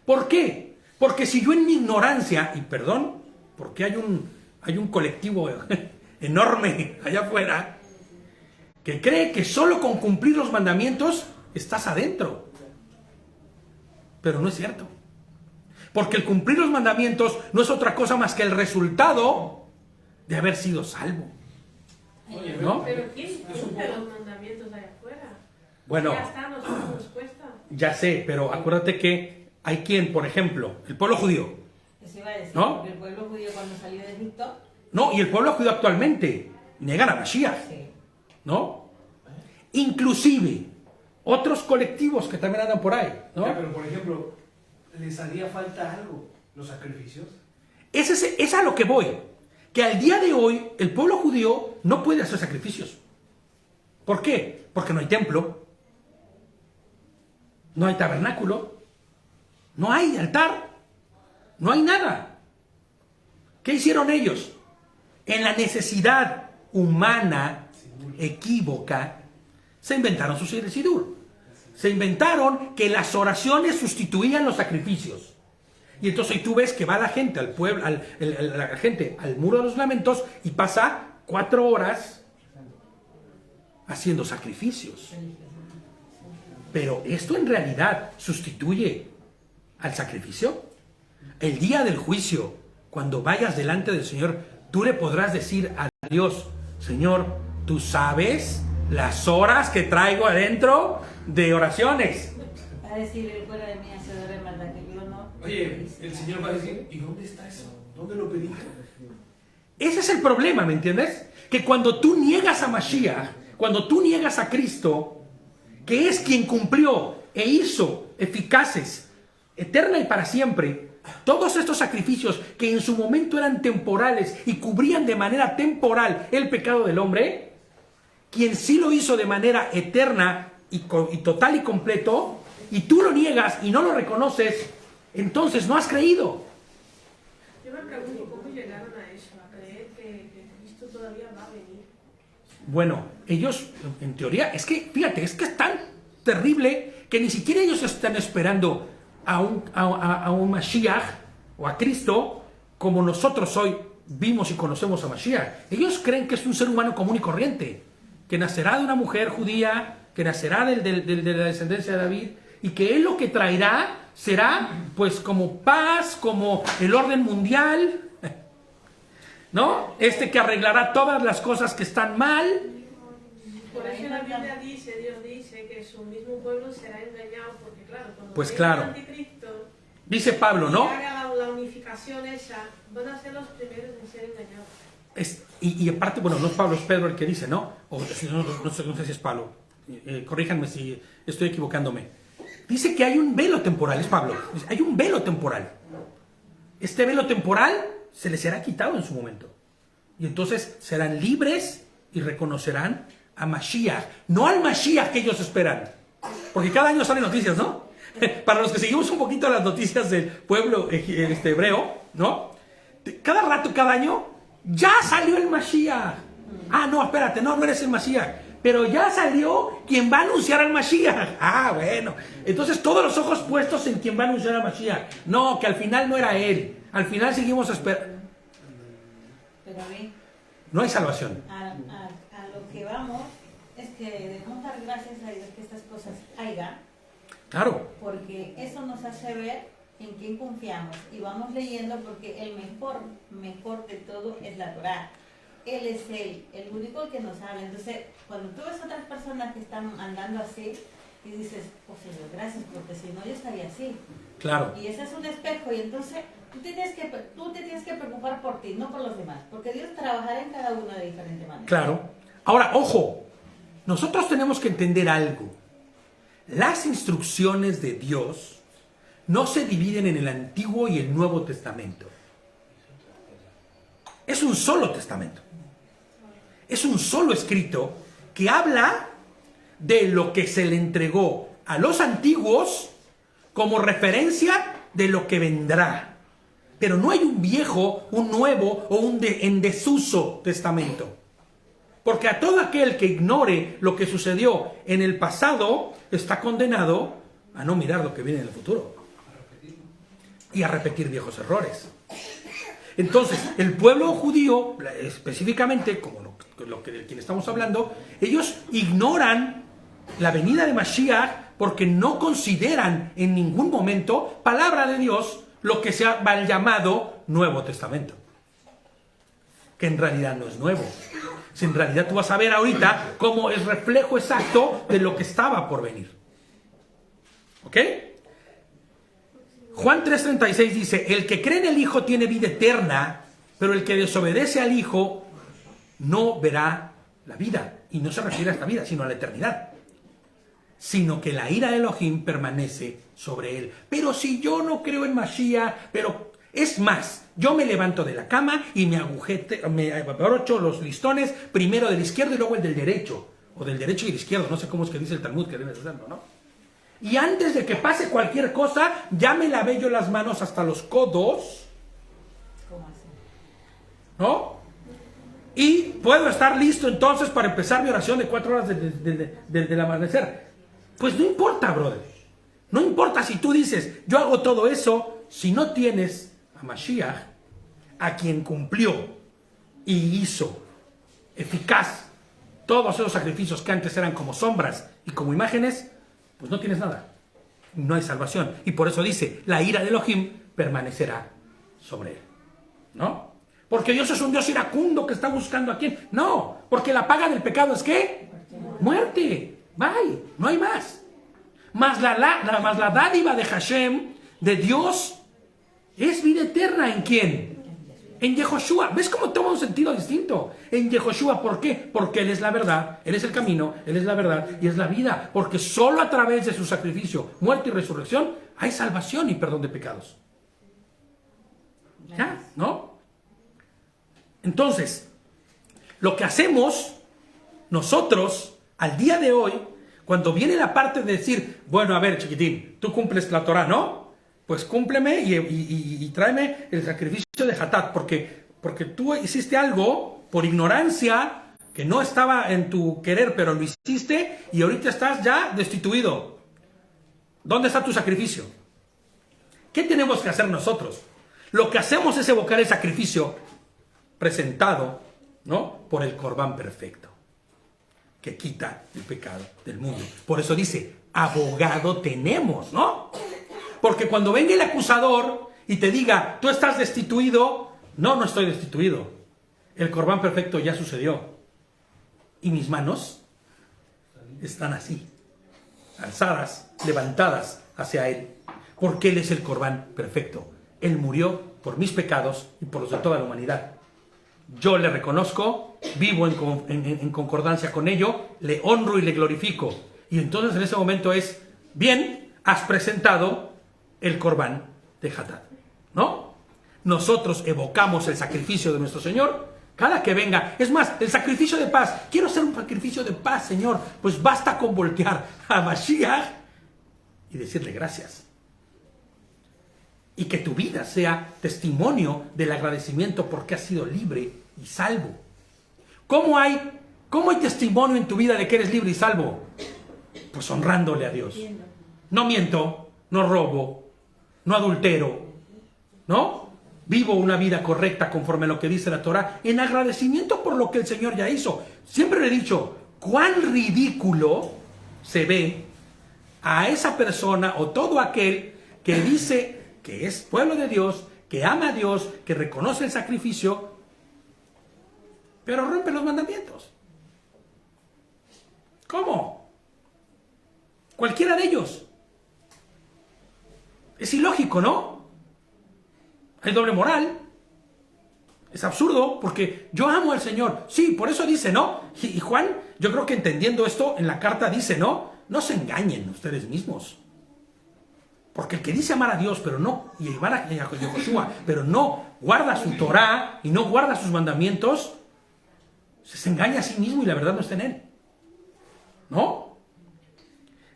¿Por qué? Porque si yo en mi ignorancia, y perdón, porque hay un colectivo enorme allá afuera que cree que solo con cumplir los mandamientos estás adentro. Pero no es cierto. Porque el cumplir los mandamientos no es otra cosa más que el resultado de haber sido salvo. Oye, ¿No? Pero ¿quién cumple los mandamientos allá afuera? Bueno, Ya está, a nosotros nos cuesta. ya sé, pero acuérdate que hay quien, por ejemplo, el pueblo judío, Eso iba a decir, ¿no? porque el pueblo judío cuando salió de Egipto, no, y el pueblo judío actualmente niegan a Mashiach, sí. ¿no? Inclusive otros colectivos que también andan por ahí, ¿no? Ya, pero por ejemplo, ¿les haría falta algo? ¿Los sacrificios? Es a lo que voy. Que al día de hoy el pueblo judío no puede hacer sacrificios. ¿Por qué? Porque no hay templo, no hay tabernáculo, no hay altar, no hay nada. ¿Qué hicieron ellos? En la necesidad humana equívoca, se inventaron su sidur. Se inventaron que las oraciones sustituían los sacrificios. Y entonces tú ves que va la gente al pueblo, la gente al muro de los lamentos y pasa 4 horas haciendo sacrificios. Pero esto en realidad sustituye al sacrificio. El día del juicio, cuando vayas delante del Señor, tú le podrás decir a Dios, Señor, tú sabes las horas que traigo adentro de oraciones. Va a decir, fuera de mí hacedor de maldad, que yo no. Oye, el Señor va a decir, ¿y dónde está eso? ¿Dónde lo pediste? Ese es el problema, ¿me entiendes? Que cuando tú niegas a Mashiach, cuando tú niegas a Cristo, que es quien cumplió e hizo eficaces, eterna y para siempre, todos estos sacrificios que en su momento eran temporales y cubrían de manera temporal el pecado del hombre, quien sí lo hizo de manera eterna y total y completo, y tú lo niegas y no lo reconoces, entonces no has creído. Yo me pregunto cómo llegaron a eso, a creer que Cristo todavía va a venir. Bueno, ellos, en teoría, es que, fíjate, es que es tan terrible que ni siquiera ellos están esperando a un Mashiach o a Cristo como nosotros hoy vimos y conocemos a Mashiach. Ellos creen que es un ser humano común y corriente, que nacerá de una mujer judía, que nacerá de la descendencia de David, y que él lo que traerá será pues como paz, como el orden mundial, ¿no? Que arreglará todas las cosas que están mal. Por eso la Biblia dice, Dios dice que su mismo pueblo será engañado, porque claro, cuando Pues venga claro. el anticristo Dice Pablo, ¿no? y haga la unificación esa, van a ser los primeros en ser engañados. Y aparte, bueno, no es Pablo, es Pedro el que dice, ¿no? O no sé si es Pablo. Corríjanme si estoy equivocándome. Dice que hay un velo temporal, es Pablo. Dice, hay un velo temporal. Este velo temporal se les será quitado en su momento. Y entonces serán libres y reconocerán a Mashiach. No al Mashiach que ellos esperan. Porque cada año salen noticias, ¿no? Para los que seguimos un poquito las noticias del pueblo hebreo, ¿no? Cada rato, cada año, ya salió el Mashiach. Ah, no, espérate, no eres el Mashiach. Pero ya salió quien va a anunciar al Mashiach. Ah, bueno. Entonces todos los ojos puestos en quien va a anunciar al Mashiach. No, que al final no era él. Al final seguimos esperando. Pero a mí, No hay salvación. a lo que vamos es que debemos dar gracias a Dios que estas cosas haya, Claro. porque eso nos hace ver en quién confiamos y vamos leyendo, porque el mejor de todo es la Torá. Él es el único que nos habla. Entonces, cuando tú ves otras personas que están andando así y dices, oh Señor, gracias, porque si no yo estaría así. Claro. Y ese es un espejo, y entonces tú te tienes que preocupar por ti, no por los demás, porque Dios trabajará en cada uno de diferente manera. Claro. Ahora, ojo, nosotros tenemos que entender algo. Las instrucciones de Dios no se dividen en el Antiguo y el Nuevo Testamento. Es un solo testamento. Es un solo escrito que habla de lo que se le entregó a los antiguos como referencia de lo que vendrá. Pero no hay un viejo, un nuevo o en desuso testamento. Porque a todo aquel que ignore lo que sucedió en el pasado está condenado a no mirar lo que viene en el futuro y a repetir viejos errores. Entonces, el pueblo judío, específicamente, como de quien estamos hablando, ellos ignoran la venida de Mashiach porque no consideran en ningún momento palabra de Dios lo que se ha mal llamado Nuevo Testamento. Que en realidad no es nuevo. Si en realidad tú vas a ver ahorita cómo es reflejo exacto de lo que estaba por venir. ¿Ok? Juan 3:36 dice, el que cree en el Hijo tiene vida eterna, pero el que desobedece al Hijo no verá la vida. Y no se refiere a esta vida, sino a la eternidad. Sino que la ira de Elohim permanece sobre él. Pero si yo no creo en Mashiach, pero es más, yo me levanto de la cama y me abrocho los listones, primero del izquierdo y luego el del derecho. O del derecho y el izquierdo, no sé cómo es que dice el Talmud que debe hacerlo, ¿no? Y antes de que pase cualquier cosa, ya me lavé yo las manos hasta los codos. ¿Cómo así? ¿No? Y puedo estar listo entonces para empezar mi oración de 4 horas del amanecer. Pues no importa, brother. No importa si tú dices, yo hago todo eso, si no tienes a Mashiach, a quien cumplió y hizo eficaz todos esos sacrificios que antes eran como sombras y como imágenes, pues no tienes nada. No hay salvación. Y por eso dice, la ira de Elohim permanecerá sobre él. ¿No? Porque Dios es un Dios iracundo que está buscando a quién. No, porque la paga del pecado es ¿qué? Muerte. Bye. No hay más. Más la dádiva de Hashem, de Dios, es vida eterna. ¿En quién? En Yehoshua. ¿Ves cómo toma un sentido distinto? En Yehoshua, ¿por qué? Porque Él es la verdad, Él es el camino, Él es la verdad y es la vida. Porque solo a través de su sacrificio, muerte y resurrección, hay salvación y perdón de pecados. ¿Ya? ¿No? Entonces, lo que hacemos nosotros al día de hoy, cuando viene la parte de decir, bueno, a ver, chiquitín, tú cumples la Torah, ¿no? Pues cúmpleme y tráeme el sacrificio de Hatat, porque tú hiciste algo por ignorancia que no estaba en tu querer, pero lo hiciste y ahorita estás ya destituido. ¿Dónde está tu sacrificio? ¿Qué tenemos que hacer nosotros? Lo que hacemos es evocar el sacrificio presentado, ¿no? Por el Corbán perfecto, que quita el pecado del mundo. Por eso dice, abogado tenemos, ¿no? Porque cuando venga el acusador y te diga, tú estás destituido, no estoy destituido. El Corbán perfecto ya sucedió. Y mis manos están así, alzadas, levantadas hacia Él. Porque Él es el Corbán perfecto. Él murió por mis pecados y por los de toda la humanidad. Yo le reconozco, vivo en concordancia con ello, le honro y le glorifico. Y entonces en ese momento es, bien, has presentado el Corbán de Hatat, ¿no? Nosotros evocamos el sacrificio de nuestro Señor cada que venga. Es más, el sacrificio de paz. Quiero hacer un sacrificio de paz, Señor. Pues basta con voltear a Mashiach y decirle gracias. Y que tu vida sea testimonio del agradecimiento porque has sido libre y salvo. ¿Cómo hay testimonio en tu vida de que eres libre y salvo? Pues honrándole a Dios. No miento, no robo, no adultero, ¿no? vivo una vida correcta conforme a lo que dice la Torah, en agradecimiento por lo que el Señor ya hizo. Siempre le he dicho, cuán ridículo se ve a esa persona o todo aquel que dice que es pueblo de Dios, que ama a Dios, que reconoce el sacrificio, pero rompe los mandamientos. ¿Cómo? Cualquiera de ellos. Es ilógico, ¿no? Hay doble moral. Es absurdo porque yo amo al Señor. Sí, por eso dice, ¿no? Y Juan, yo creo que entendiendo esto en la carta dice, ¿no? No se engañen ustedes mismos. Porque el que dice amar a Dios, pero no, y amar a Yoshua, pero no guarda su Torah y no guarda sus mandamientos, se engaña a sí mismo y la verdad no está en él. ¿No?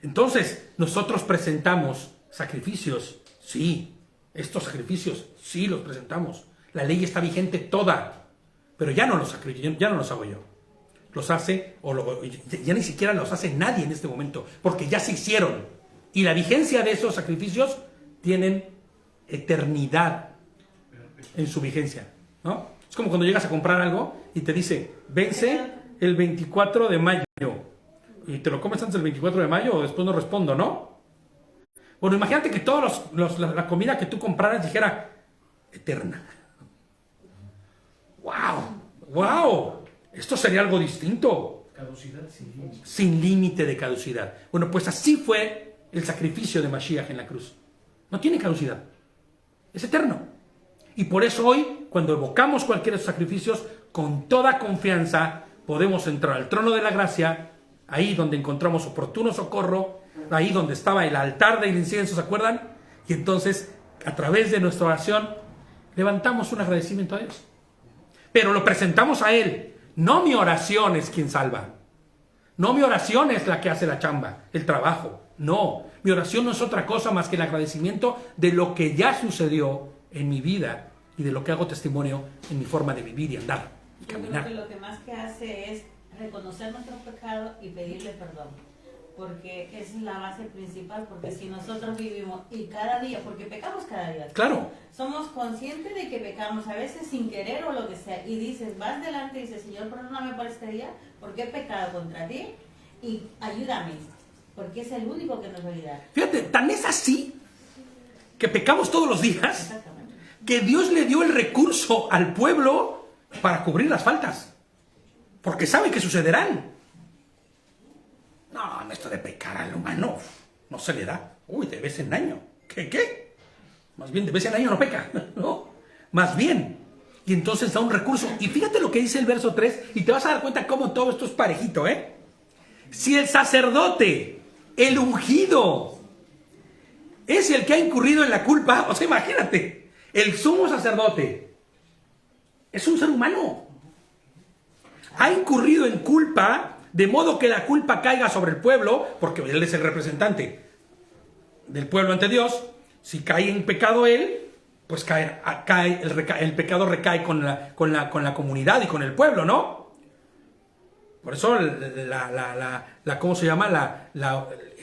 Entonces, nosotros presentamos sacrificios, sí. Estos sacrificios, sí, los presentamos. La ley está vigente toda, pero ya no los hago yo. Los hace, ya ni siquiera los hace nadie en este momento, porque ya se hicieron. Y la vigencia de esos sacrificios tienen eternidad en su vigencia, ¿no? Es como cuando llegas a comprar algo y te dice, vence el 24 de mayo. Y te lo comes antes del 24 de mayo o después no respondo, ¿no? Bueno, imagínate que toda la comida que tú compraras dijera eterna. ¡Wow! ¡Wow! Esto sería algo distinto. Caducidad sin límite. Sin límite de caducidad. Bueno, pues así fue el sacrificio de Mashiach en la cruz. No tiene caducidad. Es eterno. Y por eso hoy, cuando evocamos cualquiera de esos sacrificios, con toda confianza podemos entrar al trono de la gracia, ahí donde encontramos oportuno socorro, ahí donde estaba el altar del incienso, ¿se acuerdan? Y entonces, a través de nuestra oración, levantamos un agradecimiento a Dios. Pero lo presentamos a Él. No mi oración es quien salva. No mi oración es la que hace la chamba, el trabajo. No, mi oración no es otra cosa más que el agradecimiento de lo que ya sucedió en mi vida y de lo que hago testimonio en mi forma de vivir y andar y Yo caminar. creo que lo que más que hace es reconocer nuestro pecado y pedirle perdón, porque esa es la base principal, porque si nosotros vivimos y cada día, porque pecamos cada día, Claro, somos conscientes de que pecamos a veces sin querer o lo que sea, y dices, vas delante y dices, Señor, perdóname por este día, porque he pecado contra ti y ayúdame, porque es el único que nos va a ayudar. fíjate, tan es así que pecamos todos los días Exactamente. que Dios le dio el recurso al pueblo para cubrir las faltas, porque sabe que sucederán. No, esto de pecar al humano no se le da. Uy, de vez en año. ¿Qué? Más bien, de vez en año no peca, ¿no? Más bien. Y entonces da un recurso. Y fíjate lo que dice el verso 3, y te vas a dar cuenta cómo todo esto es parejito, ¿eh? Si el sacerdote, el ungido, es el que ha incurrido en la culpa, o sea, imagínate, el sumo sacerdote es un ser humano. Ha incurrido en culpa, de modo que la culpa caiga sobre el pueblo, porque él es el representante del pueblo ante Dios. Si cae en pecado él, pues el pecado recae con la comunidad y con el pueblo, ¿no? Por eso ¿cómo se llama?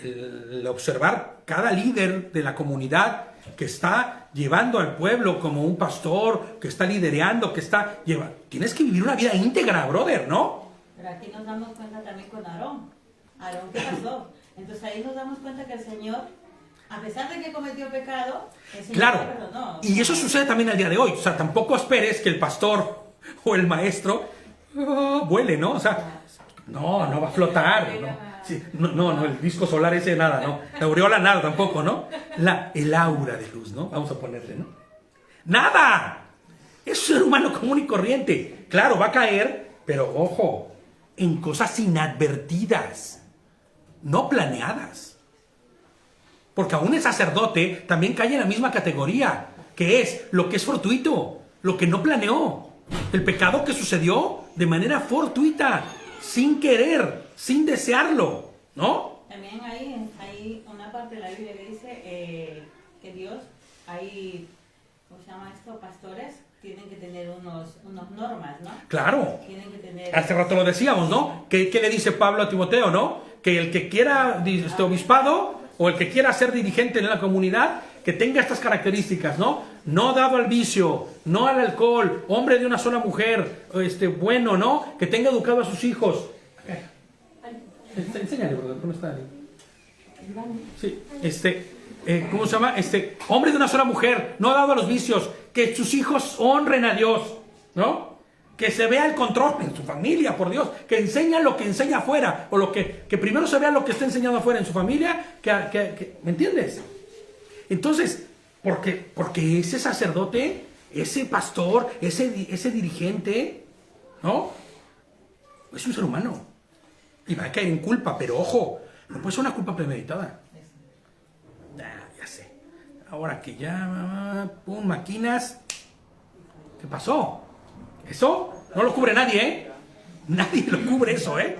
El observar cada líder de la comunidad que está llevando al pueblo como un pastor, que está liderando, tienes que vivir una vida íntegra, brother, ¿no? Pero aquí nos damos cuenta también con Aarón. Aarón, ¿qué pasó? Entonces ahí nos damos cuenta que el Señor, a pesar de que cometió pecado, el Señor Claro, le perdonó. y eso sucede también al día de hoy. O sea, tampoco esperes que el pastor o el maestro vuele, ¿no? O sea, no va a flotar. Sí, no, el disco solar ese nada, ¿no? La aureola nada tampoco, ¿no? El aura de luz, ¿no? Vamos a ponerle, ¿no? ¡Nada! Es un ser humano común y corriente. Claro, va a caer, pero ojo, en cosas inadvertidas, no planeadas. Porque aún el sacerdote también cae en la misma categoría, que es lo que es fortuito, lo que no planeó, el pecado que sucedió de manera fortuita, sin querer, sin desearlo, ¿no? También hay una parte de la Biblia que dice que Dios, ¿cómo se llama esto? Pastores tienen que tener unos normas, ¿no? Claro. Tienen que tener... Hace rato lo decíamos, ¿no? ¿Qué le dice Pablo a Timoteo, no? Que el que quiera obispado o el que quiera ser dirigente en la comunidad, que tenga estas características, ¿no? No dado al vicio, no al alcohol, hombre de una sola mujer, bueno, ¿no? Que tenga educado a sus hijos. Enséñale, brother, ¿cómo está? Sí, ¿cómo se llama? Hombre de una sola mujer, no dado a los vicios, que sus hijos honren a Dios, ¿no? Que se vea el control en su familia, por Dios, que enseña lo que enseña afuera, o que primero se vea lo que está enseñando afuera en su familia, ¿me entiendes? Entonces, porque ese sacerdote, ese pastor, ese dirigente, ¿no? Es un ser humano. Y va a caer en culpa, pero ojo, no puede ser una culpa premeditada. Ya sé. Ahora que ya, pum, máquinas. ¿Qué pasó? Eso no lo cubre nadie, ¿eh? Nadie lo cubre eso, ¿eh?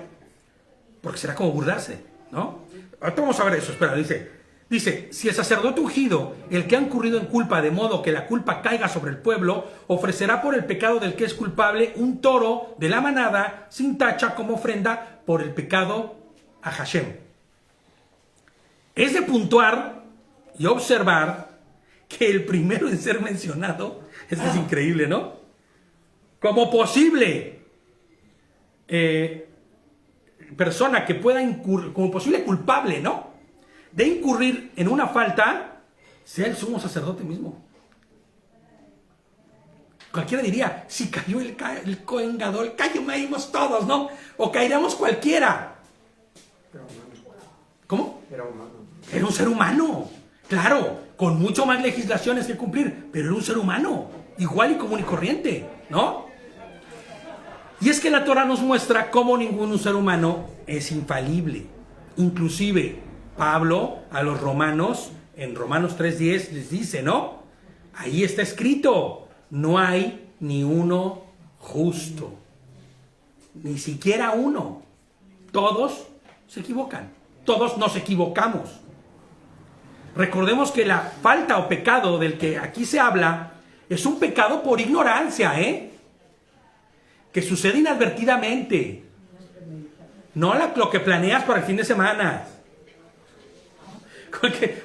Porque será como burlarse, ¿no? Ahorita vamos a ver eso, espera, dice, si el sacerdote ungido, el que ha incurrido en culpa de modo que la culpa caiga sobre el pueblo, ofrecerá por el pecado del que es culpable un toro de la manada sin tacha como ofrenda por el pecado a Hashem. Es de puntuar y observar que el primero en ser mencionado, esto es increíble, ¿no? Como posible persona que pueda incurrir, como posible culpable, ¿no? De incurrir en una falta, sea el sumo sacerdote mismo. Cualquiera diría, si cayó el Cohen Gadol, caímos todos, ¿no? O caeríamos cualquiera. ¿Cómo? Era un ser humano. Claro, con mucho más legislaciones que cumplir, pero era un ser humano, igual y común y corriente, ¿no? Y es que la Torah nos muestra cómo ningún ser humano es infalible. Inclusive Pablo a los romanos, en Romanos 3:10 les dice, ¿no? Ahí está escrito, no hay ni uno justo. Ni siquiera uno. Todos se equivocan. Todos nos equivocamos. Recordemos que la falta o pecado del que aquí se habla es un pecado por ignorancia, ¿eh? Que sucede inadvertidamente. No lo que planeas para el fin de semana.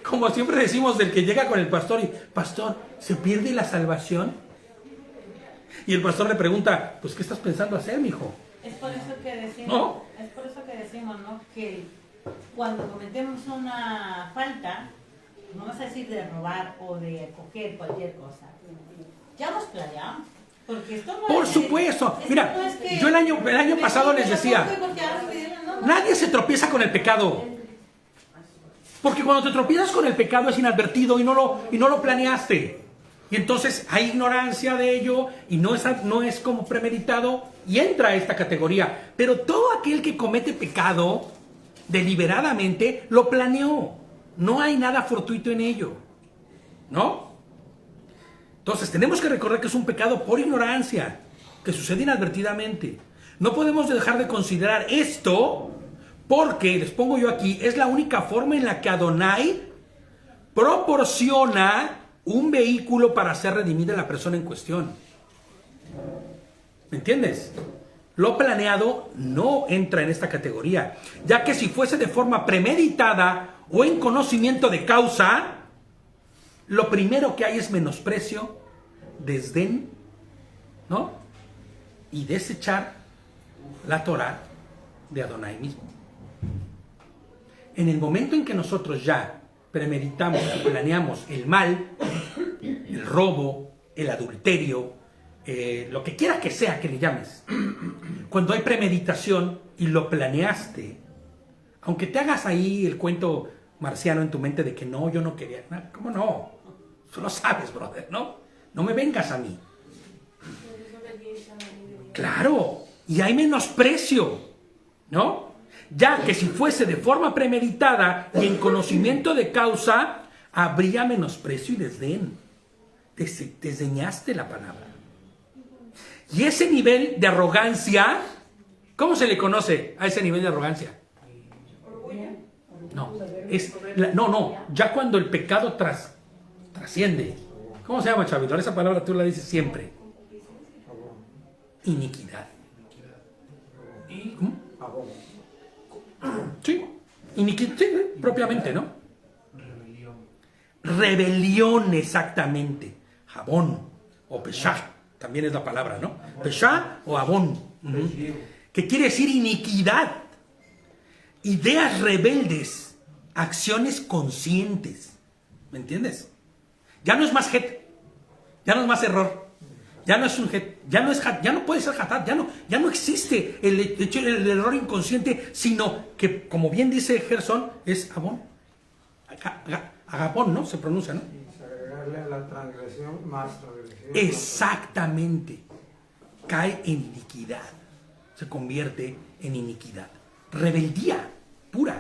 Como siempre decimos del que llega con el pastor y, pastor, ¿se pierde la salvación? Y el pastor le pregunta, pues, ¿qué estás pensando hacer, mijo? Es por eso que decimos, ¿no? Es por eso que decimos, ¿no? Que cuando cometemos una falta, no vas a decir de robar o de coger cualquier cosa. Ya nos planeamos. Porque esto no Por es, supuesto. esto Mira, no es que yo el año pasado les decía, no, nadie se tropieza con el pecado. Porque cuando te tropiezas con el pecado es inadvertido y no lo planeaste. Y entonces hay ignorancia de ello y no es como premeditado y entra a esta categoría. Pero todo aquel que comete pecado deliberadamente lo planeó. No hay nada fortuito en ello. ¿No? Entonces tenemos que recordar que es un pecado por ignorancia, que sucede inadvertidamente. No podemos dejar de considerar esto porque, les pongo yo aquí, es la única forma en la que Adonai proporciona un vehículo para ser redimida la persona en cuestión. ¿Me entiendes? Lo planeado no entra en esta categoría, ya que si fuese de forma premeditada o en conocimiento de causa, lo primero que hay es menosprecio, desdén, ¿no? Y desechar la Torah de Adonai mismo. En el momento en que nosotros ya premeditamos y planeamos el mal, el robo, el adulterio, lo que quiera que sea que le llames, cuando hay premeditación y lo planeaste, aunque te hagas ahí el cuento marciano en tu mente de que no, yo no quería nada, ¿cómo no? Tú lo sabes, brother, ¿no? No me vengas a mí. Claro, y hay menosprecio, ¿no? Ya que si fuese de forma premeditada y en conocimiento de causa, habría menosprecio y desdén. Desdeñaste la palabra. Y ese nivel de arrogancia, ¿cómo se le conoce a ese nivel de arrogancia? No, ya cuando el pecado trasciende. ¿Cómo se llama, Chavito? Esa palabra tú la dices siempre. Iniquidad. ¿Cómo? Sí, iniquidad, sí, propiamente, ¿no? rebelión, exactamente. Jabón o Peshá, también es la palabra, ¿no? Peshá o Abón, que quiere decir iniquidad, ideas rebeldes, acciones conscientes. ¿Me entiendes? Ya no es más het, ya no es más error, ya no es un het, ya no puede ser hatat, ya no existe el error inconsciente, sino que, como bien dice Gerson, es Abón. Agapón, ¿no? Se pronuncia, ¿no? Y agregarle a la transgresión más transgresión. Exactamente. Cae en iniquidad. Se convierte en iniquidad. Rebeldía pura.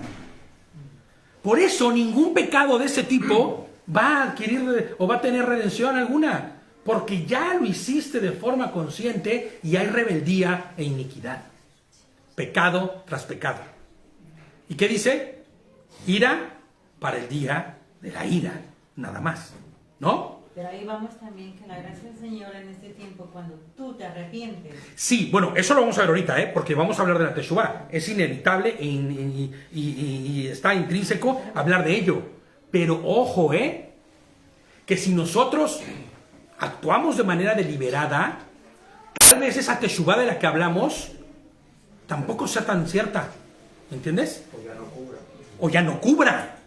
Por eso ningún pecado de ese tipo va a adquirir o va a tener redención alguna. Porque ya lo hiciste de forma consciente y hay rebeldía e iniquidad. Pecado tras pecado. ¿Y qué dice? Ira para el día de la ira, nada más, ¿no? Pero ahí vamos también que la gracia del Señor en este tiempo, cuando tú te arrepientes. Sí, bueno, eso lo vamos a ver ahorita, porque vamos a hablar de la Teshuvá. Es inevitable y está intrínseco hablar de ello. Pero ojo, que si nosotros actuamos de manera deliberada, tal vez esa Teshuvá de la que hablamos tampoco sea tan cierta, ¿me entiendes? O ya no cubra. O ya no cubra.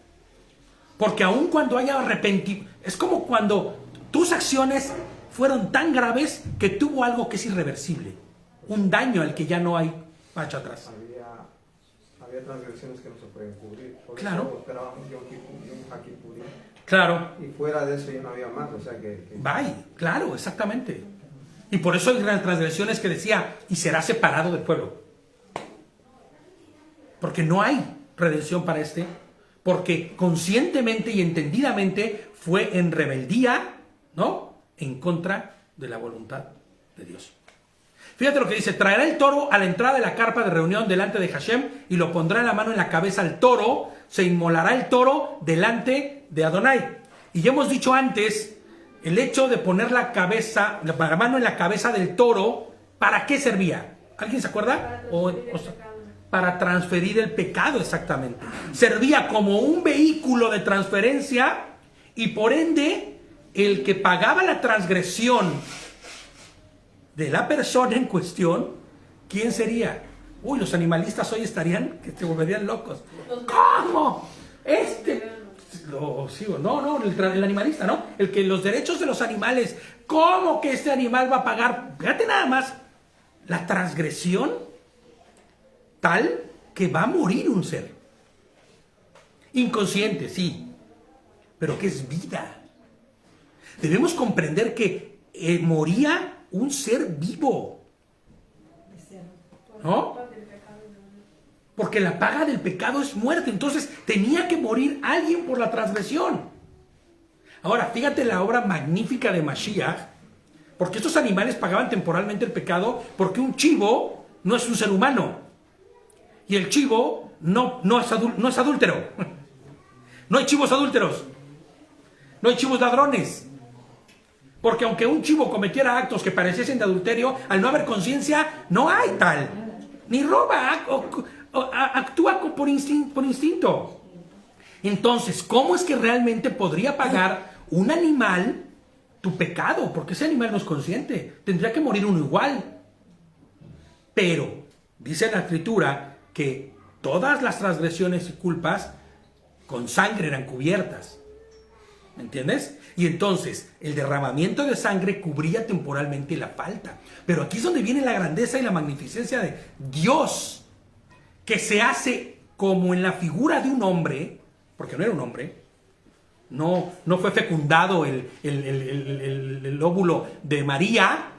Porque aun cuando haya arrepentimiento, es como cuando tus acciones fueron tan graves que tuvo algo que es irreversible, un daño al que ya no hay marcha atrás. Había transgresiones que no se pueden cubrir. Por Claro. eso esperaban un Yom Kippurim. Claro, Y fuera de eso ya no había más, o sea que... bye, claro, exactamente. Y por eso hay grandes transgresiones que decía, y será separado del pueblo. Porque no hay redención para este, porque conscientemente y entendidamente fue en rebeldía, ¿no? En contra de la voluntad de Dios. Fíjate lo que dice: traerá el toro a la entrada de la carpa de reunión delante de Hashem y lo pondrá la mano en la cabeza al toro, se inmolará el toro delante de Adonai. Y ya hemos dicho antes, el hecho de poner la mano en la cabeza del toro, ¿para qué servía? ¿Alguien se acuerda? Para transferir el pecado, exactamente. Servía como un vehículo de transferencia y por ende el que pagaba la transgresión de la persona en cuestión, ¿quién sería? Uy, los animalistas hoy estarían que se volverían locos. ¿Cómo? El animalista, ¿no? El que los derechos de los animales, ¿cómo que este animal va a pagar? Fíjate nada más, la transgresión tal que va a morir un ser. Inconsciente, sí, pero que es vida. Debemos comprender que moría un ser vivo, ¿no? Porque la paga del pecado es muerte. Entonces tenía que morir alguien por la transgresión. Ahora, fíjate la obra magnífica de Mashiach, porque estos animales pagaban temporalmente el pecado, porque un chivo no es un ser humano. Y el chivo no es adúltero. No hay chivos adúlteros. No hay chivos ladrones. Porque aunque un chivo cometiera actos que pareciesen de adulterio, al no haber conciencia, no hay tal. Ni roba, actúa por instinto. Entonces, ¿cómo es que realmente podría pagar un animal tu pecado? Porque ese animal no es consciente. Tendría que morir uno igual. Pero, dice la Escritura, que todas las transgresiones y culpas con sangre eran cubiertas. ¿Me entiendes? Y entonces el derramamiento de sangre cubría temporalmente la falta. Pero aquí es donde viene la grandeza y la magnificencia de Dios, que se hace como en la figura de un hombre, porque no era un hombre, no fue fecundado el óvulo de María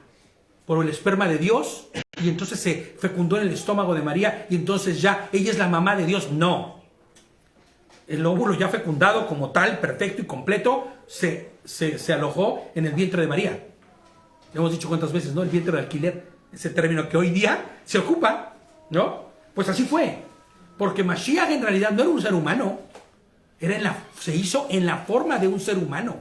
por el esperma de Dios, y entonces se fecundó en el estómago de María, y entonces ya ella es la mamá de Dios. No. El óvulo ya fecundado como tal, perfecto y completo, se alojó en el vientre de María. Ya hemos dicho cuántas veces, ¿no? El vientre de alquiler, ese término que hoy día se ocupa, ¿no? Pues así fue. Porque Mashiach en realidad no era un ser humano, se hizo en la forma de un ser humano,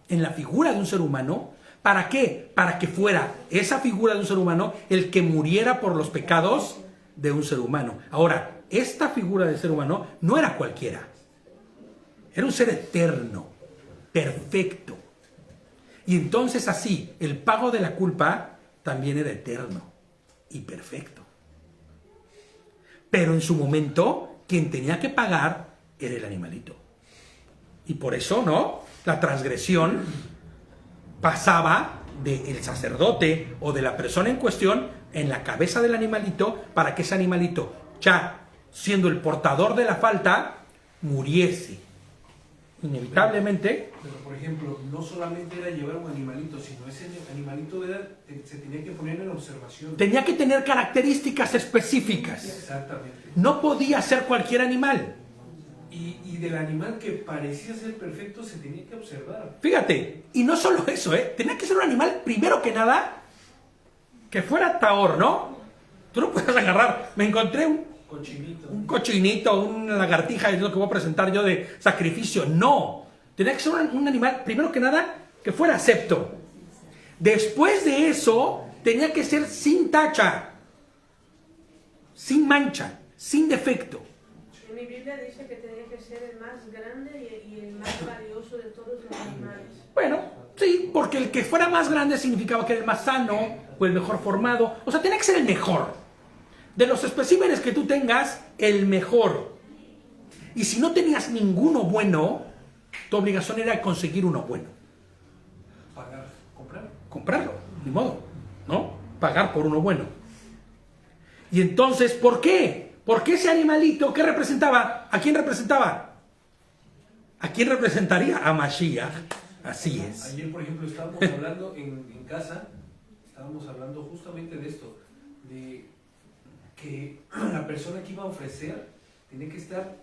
en la figura de un ser humano. ¿Para qué? Para que fuera esa figura de un ser humano el que muriera por los pecados de un ser humano. Ahora, esta figura de ser humano no era cualquiera. Era un ser eterno. perfecto. Y entonces así, el pago de la culpa también era eterno y perfecto. Pero en su momento, quien tenía que pagar era el animalito. Y por eso, ¿no? La transgresión pasaba del sacerdote o de la persona en cuestión en la cabeza del animalito para que ese animalito, ya siendo el portador de la falta, muriese. Inevitablemente. Pero, por ejemplo, no solamente era llevar un animalito, sino ese animalito se tenía que poner en observación. Tenía que tener características específicas. Exactamente. No podía ser cualquier animal. Y del animal que parecía ser perfecto se tenía que observar. Fíjate, y no solo eso, tenía que ser un animal, primero que nada, que fuera tahor, ¿no? Tú no puedes agarrar, me encontré un cochinito, una lagartija, es lo que voy a presentar yo de sacrificio. No, tenía que ser un animal, primero que nada, que fuera acepto. Después de eso, tenía que ser sin tacha, sin mancha, sin defecto. En mi Biblia dice que tenía que ser el más grande y el más valioso de todos los animales. Bueno, sí, porque el que fuera más grande significaba que era el más sano o el mejor formado. O sea, tenía que ser el mejor. De los especímenes que tú tengas, el mejor. Y si no tenías ninguno bueno, tu obligación era conseguir uno bueno. Pagar, comprar. Comprarlo, ni modo, ¿no? Pagar por uno bueno. Y entonces, ¿por qué? Porque ese animalito, ¿qué representaba? ¿A quién representaba? ¿A quién representaría? A Mashiach. Así es. Ayer, por ejemplo, estábamos hablando en casa, estábamos hablando justamente de esto, de que la persona que iba a ofrecer tenía que estar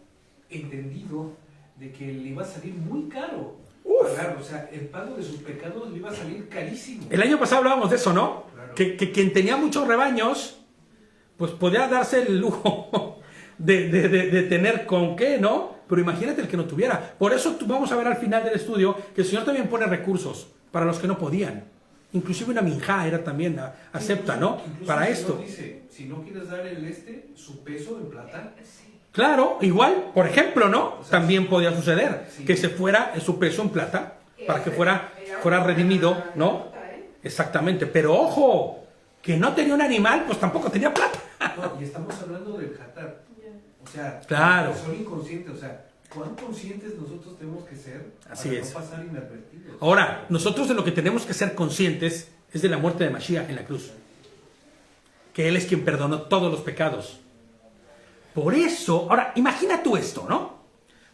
entendido de que le iba a salir muy caro pagar, o sea, el pago de sus pecados le iba a salir carísimo. El año pasado hablábamos de eso, ¿no? Claro. Que quien tenía muchos rebaños, pues podía darse el lujo de tener con qué, ¿no? Pero imagínate el que no tuviera. Por eso vamos a ver al final del estudio que el Señor también pone recursos para los que no podían. Inclusive una minjá era también acepta, ¿no? Incluso Para el Señor esto. dice, si no quieres dar su peso en plata, Claro, igual, por ejemplo, ¿no? O sea, También podía suceder sí. que se fuera en su peso en plata para que fuera redimido, ¿no? Exactamente. Pero ojo, que no tenía un animal, pues tampoco tenía plata. no, y estamos hablando del jatar. O sea, Claro. son inconscientes, o sea, ¿cuán conscientes nosotros tenemos que ser Así para es. no pasar inadvertidos? Ahora, nosotros de lo que tenemos que ser conscientes es de la muerte de Mashiach en la cruz. Que Él es quien perdonó todos los pecados. Por eso, ahora, imagina tú esto, ¿no?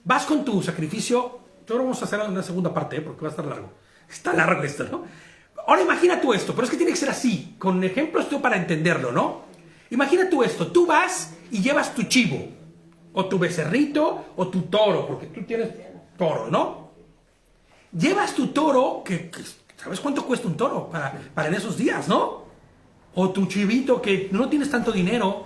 Vas con tu sacrificio, ahora vamos a hacer una segunda parte, porque va a estar largo. Está largo esto, ¿no? Ahora imagina tú esto, pero es que tiene que ser así, con ejemplos tú para entenderlo, ¿no? Imagina tú esto, tú vas y llevas tu chivo, o tu becerrito, o tu toro, porque tú tienes toro, ¿no? Llevas tu toro, que ¿sabes cuánto cuesta un toro para en esos días, no? O tu chivito, que no tienes tanto dinero,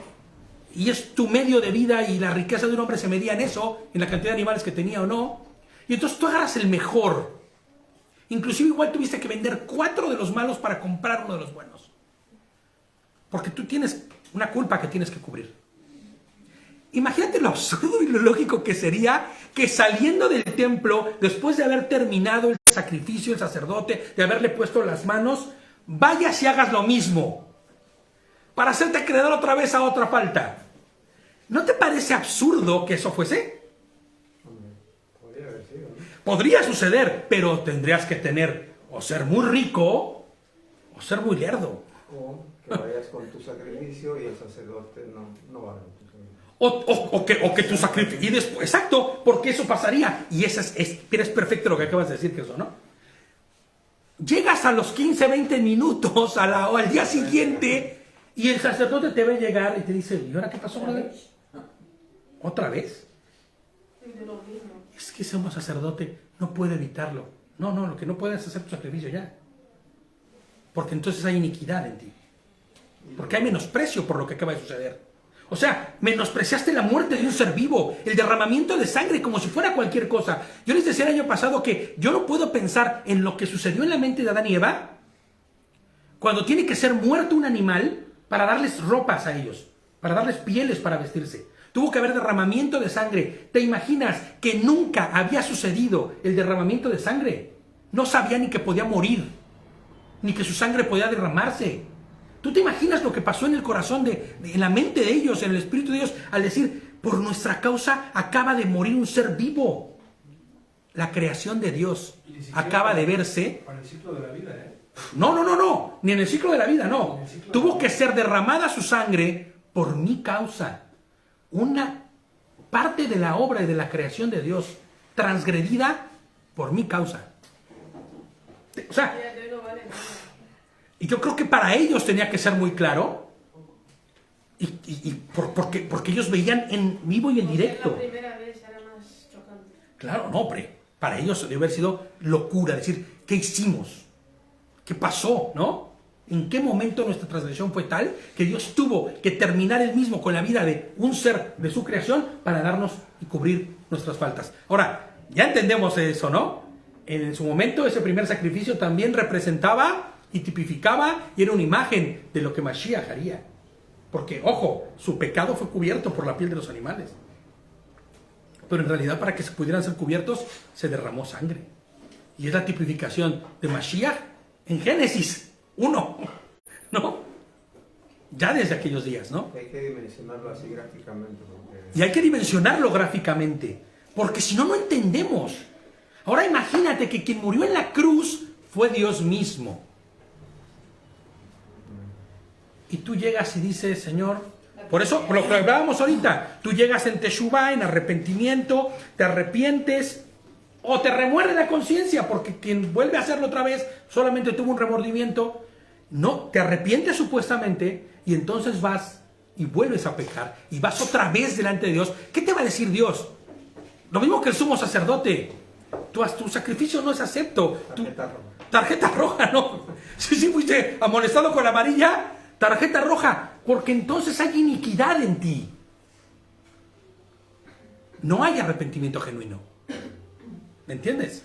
y es tu medio de vida y la riqueza de un hombre se medía en eso, en la cantidad de animales que tenía o no. Y entonces tú agarras el mejor. Inclusive igual tuviste que vender 4 de los malos para comprar uno de los buenos. Porque tú tienes una culpa que tienes que cubrir. Imagínate lo absurdo y lo lógico que sería que saliendo del templo, después de haber terminado el sacrificio, el sacerdote, de haberle puesto las manos, vayas y hagas lo mismo. Para hacerte acreedor otra vez a otra falta. ¿No te parece absurdo que eso fuese? Podría haber sido, ¿no? Podría suceder, pero tendrías que tener o ser muy rico o ser muy lerdo. O que vayas con tu sacrificio y el sacerdote no va con tu sacrificio. O que tu sacrificio. Y después, exacto, porque eso pasaría. Y eso es perfecto lo que acabas de decir, que eso, ¿no? Llegas a los 15, 20 minutos o al día siguiente y el sacerdote te ve llegar y te dice, ¿y ahora qué pasó, brother? ¿Otra vez? De lo mismo. Es que ese homo sacerdote no puede evitarlo. No, lo que no puede es hacer tu sacrificio ya. Porque entonces hay iniquidad en ti. Porque hay menosprecio por lo que acaba de suceder. O sea, menospreciaste la muerte de un ser vivo, el derramamiento de sangre como si fuera cualquier cosa. Yo les decía el año pasado que yo no puedo pensar en lo que sucedió en la mente de Adán y Eva cuando tiene que ser muerto un animal para darles ropas a ellos, para darles pieles para vestirse. Tuvo que haber derramamiento de sangre. ¿Te imaginas que nunca había sucedido el derramamiento de sangre? No sabía ni que podía morir, ni que su sangre podía derramarse. ¿Tú te imaginas lo que pasó en el corazón, en la mente de ellos, en el espíritu de ellos, al decir, por nuestra causa acaba de morir un ser vivo? La creación de Dios acaba de verse. Para el ciclo de la vida, ¿eh? No, ni en el ciclo de la vida, no. Ciclo Tuvo que ser derramada su sangre por mi causa. Una parte de la obra y de la creación de Dios transgredida por mi causa. O sea, Ya de hoy no vale nada. y yo creo que para ellos tenía que ser muy claro. Porque ellos veían en vivo y en directo. La primera vez era más chocante. Claro, no, hombre. Para ellos debe haber sido locura. Decir, ¿qué hicimos? ¿Qué pasó? ¿No? ¿En qué momento nuestra transgresión fue tal que Dios tuvo que terminar él mismo con la vida de un ser de su creación para darnos y cubrir nuestras faltas? Ahora, ya entendemos eso, ¿no? En su momento ese primer sacrificio también representaba y tipificaba y era una imagen de lo que Mashiach haría. Porque, ojo, su pecado fue cubierto por la piel de los animales. Pero en realidad para que se pudieran ser cubiertos se derramó sangre. Y es la tipificación de Mashiach en Génesis 1, ¿no? Ya desde aquellos días, ¿no? Hay que dimensionarlo así gráficamente. Porque... Y hay que dimensionarlo gráficamente, porque si no, no entendemos. Ahora imagínate que quien murió en la cruz fue Dios mismo. Y tú llegas y dices, Señor, por eso, por lo que hablábamos ahorita, tú llegas en Teshuvá, en arrepentimiento, te arrepientes, o te remuerde la conciencia, porque quien vuelve a hacerlo otra vez solamente tuvo un remordimiento. No, te arrepientes supuestamente, y entonces vas y vuelves a pecar, y vas otra vez delante de Dios. ¿Qué te va a decir Dios? Lo mismo que el sumo sacerdote. Tu sacrificio no es acepto. Tarjeta roja, ¿no? Si fuiste amonestado con la amarilla, tarjeta roja, porque entonces hay iniquidad en ti. No hay arrepentimiento genuino. ¿Me entiendes?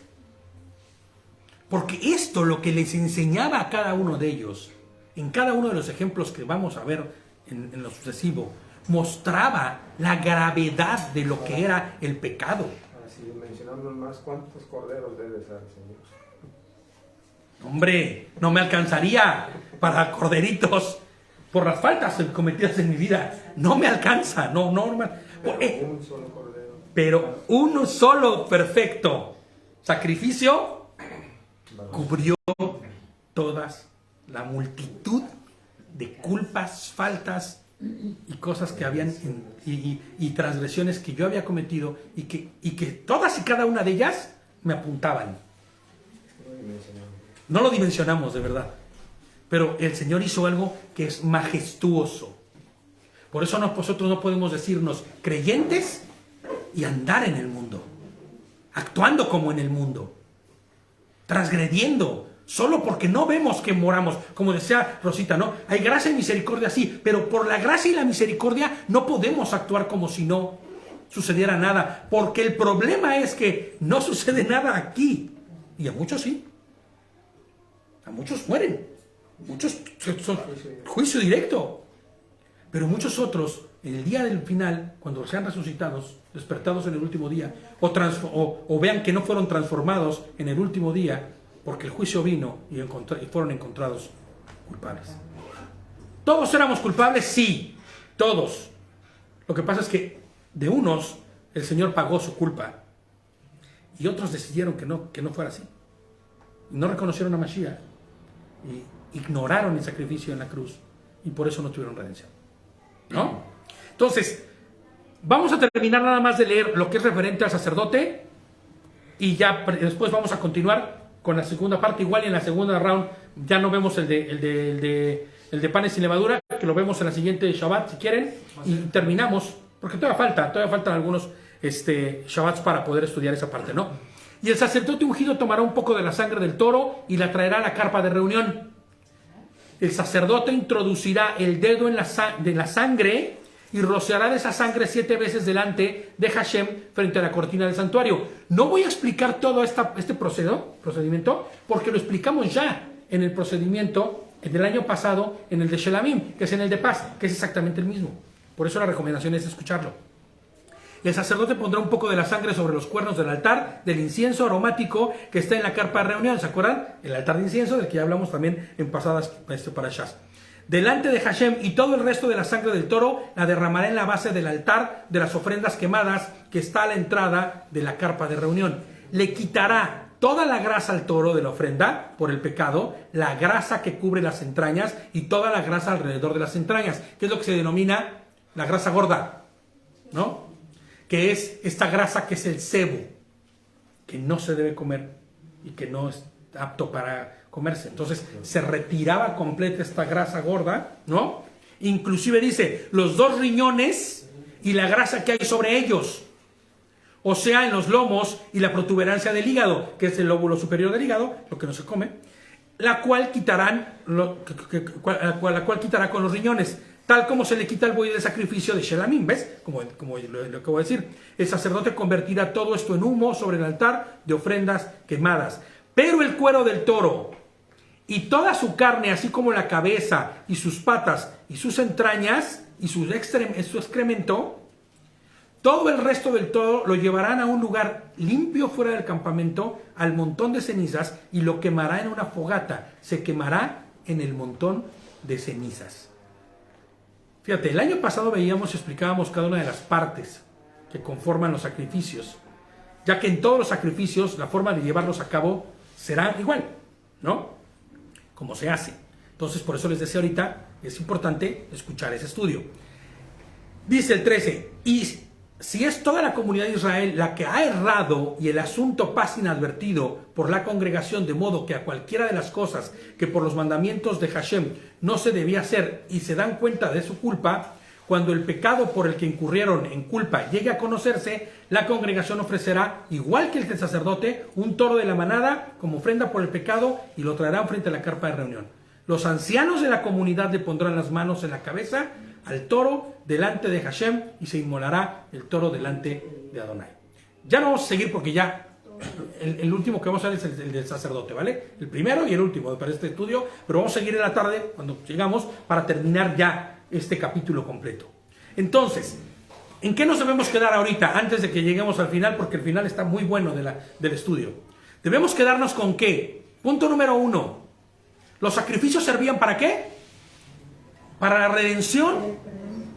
Porque esto lo que les enseñaba a cada uno de ellos, en cada uno de los ejemplos que vamos a ver en lo sucesivo, mostraba la gravedad de lo que era el pecado. Si mencionamos más, ¿cuántos corderos debe ser, Señor? Hombre, no me alcanzaría para corderitos por las faltas cometidas en mi vida. No me alcanza, no. Un solo cordero. Pero uno solo perfecto sacrificio cubrió todas la multitud de culpas, faltas y cosas que habían y transgresiones que yo había cometido y que todas y cada una de ellas me apuntaban. No lo dimensionamos de verdad, pero el Señor hizo algo que es majestuoso. Por eso nosotros no podemos decirnos creyentes y andar en el mundo, actuando como en el mundo, transgrediendo, solo porque no vemos que moramos, como decía Rosita, ¿no? Hay gracia y misericordia, sí, pero por la gracia y la misericordia no podemos actuar como si no sucediera nada, porque el problema es que no sucede nada aquí, y a muchos sí, a muchos mueren, muchos son juicio directo, pero muchos otros, en el día del final, cuando sean resucitados, despertados en el último día, o vean que no fueron transformados en el último día, porque el juicio vino y fueron encontrados culpables. ¿Todos éramos culpables? Sí, todos. Lo que pasa es que de unos el Señor pagó su culpa y otros decidieron que no fuera así. Y no reconocieron a Mashiach y ignoraron el sacrificio en la cruz y por eso no tuvieron redención, ¿no? Entonces, vamos a terminar nada más de leer lo que es referente al sacerdote y ya después vamos a continuar con la segunda parte. Igual en la segunda round ya no vemos el de panes sin levadura, que lo vemos en la siguiente Shabbat si quieren, y terminamos, porque todavía faltan algunos Shabbats para poder estudiar esa parte, ¿no? Y el sacerdote ungido tomará un poco de la sangre del toro y la traerá a la carpa de reunión. El sacerdote introducirá el dedo en la sangre y rociará de esa sangre 7 veces delante de Hashem frente a la cortina del santuario. No voy a explicar todo este procedimiento porque lo explicamos ya en el procedimiento del año pasado, en el de Shelamim, que es en el de paz, que es exactamente el mismo. Por eso la recomendación es escucharlo. El sacerdote pondrá un poco de la sangre sobre los cuernos del altar del incienso aromático que está en la carpa de reunión. ¿Se acuerdan? El altar de incienso del que ya hablamos también en pasadas parashas. Delante de Hashem, y todo el resto de la sangre del toro la derramará en la base del altar de las ofrendas quemadas que está a la entrada de la carpa de reunión. Le quitará toda la grasa al toro de la ofrenda por el pecado, la grasa que cubre las entrañas y toda la grasa alrededor de las entrañas, que es lo que se denomina la grasa gorda, ¿no? Que es esta grasa que es el sebo, que no se debe comer y que no es apto para comerse. Entonces se retiraba completa esta grasa gorda, ¿no? Inclusive dice, los 2 riñones y la grasa que hay sobre ellos, o sea, en los lomos y la protuberancia del hígado, que es el lóbulo superior del hígado, lo que no se come, la cual quitará con los riñones, tal como se le quita el buey de sacrificio de Shelamim, ¿ves? Como lo acabo de decir. El sacerdote convertirá todo esto en humo sobre el altar de ofrendas quemadas. Pero el cuero del toro y toda su carne, así como la cabeza y sus patas y sus entrañas y su excremento, todo el resto del toro lo llevarán a un lugar limpio fuera del campamento, al montón de cenizas, y lo quemará en una fogata. Se quemará en el montón de cenizas. Fíjate, el año pasado veíamos y explicábamos cada una de las partes que conforman los sacrificios, ya que en todos los sacrificios la forma de llevarlos a cabo será igual, ¿no? Como se hace. Entonces, por eso les decía ahorita, es importante escuchar ese estudio. Dice el 13, y si es toda la comunidad de Israel la que ha errado y el asunto pasa inadvertido por la congregación, de modo que a cualquiera de las cosas que por los mandamientos de Hashem no se debía hacer y se dan cuenta de su culpa, cuando el pecado por el que incurrieron en culpa llegue a conocerse, la congregación ofrecerá, igual que el sacerdote, un toro de la manada como ofrenda por el pecado y lo traerán frente a la carpa de reunión. Los ancianos de la comunidad le pondrán las manos en la cabeza al toro delante de Hashem y se inmolará el toro delante de Adonai. Ya no vamos a seguir porque ya el último que vamos a ver es el del sacerdote, ¿vale? El primero y el último para este estudio, pero vamos a seguir en la tarde cuando llegamos para terminar ya este capítulo completo. Entonces, ¿en qué nos debemos quedar ahorita antes de que lleguemos al final? Porque el final está muy bueno del estudio. Debemos quedarnos con ¿qué? Punto número 1. ¿Los sacrificios servían para qué? Para la redención,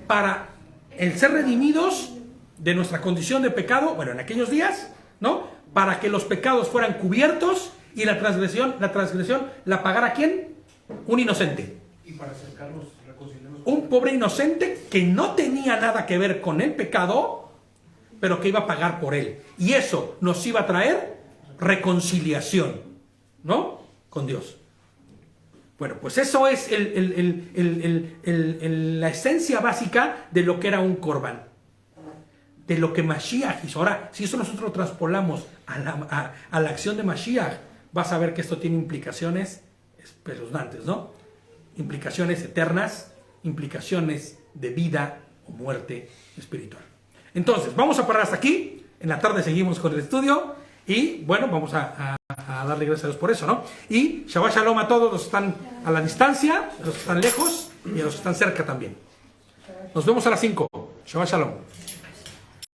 para el ser redimidos de nuestra condición de pecado, bueno, en aquellos días, ¿no? Para que los pecados fueran cubiertos y la transgresión la pagara ¿quién? Un inocente. Y para acercarnos, reconciliarnos. Un pobre inocente que no tenía nada que ver con el pecado, pero que iba a pagar por él. Y eso nos iba a traer reconciliación, ¿no? Con Dios. Bueno, pues eso es la esencia básica de lo que era un Corbán, de lo que Mashiach hizo. Ahora, si eso nosotros lo traspolamos a la acción de Mashiach, vas a ver que esto tiene implicaciones espeluznantes, ¿no? Implicaciones eternas, implicaciones de vida o muerte espiritual. Entonces, vamos a parar hasta aquí. En la tarde seguimos con el estudio. Y bueno, vamos a darle gracias a Dios por eso, ¿no? Y Shabbat Shalom a todos los que están a la distancia, a los que están lejos y a los que están cerca también. Nos vemos a las 5. Shabbat Shalom.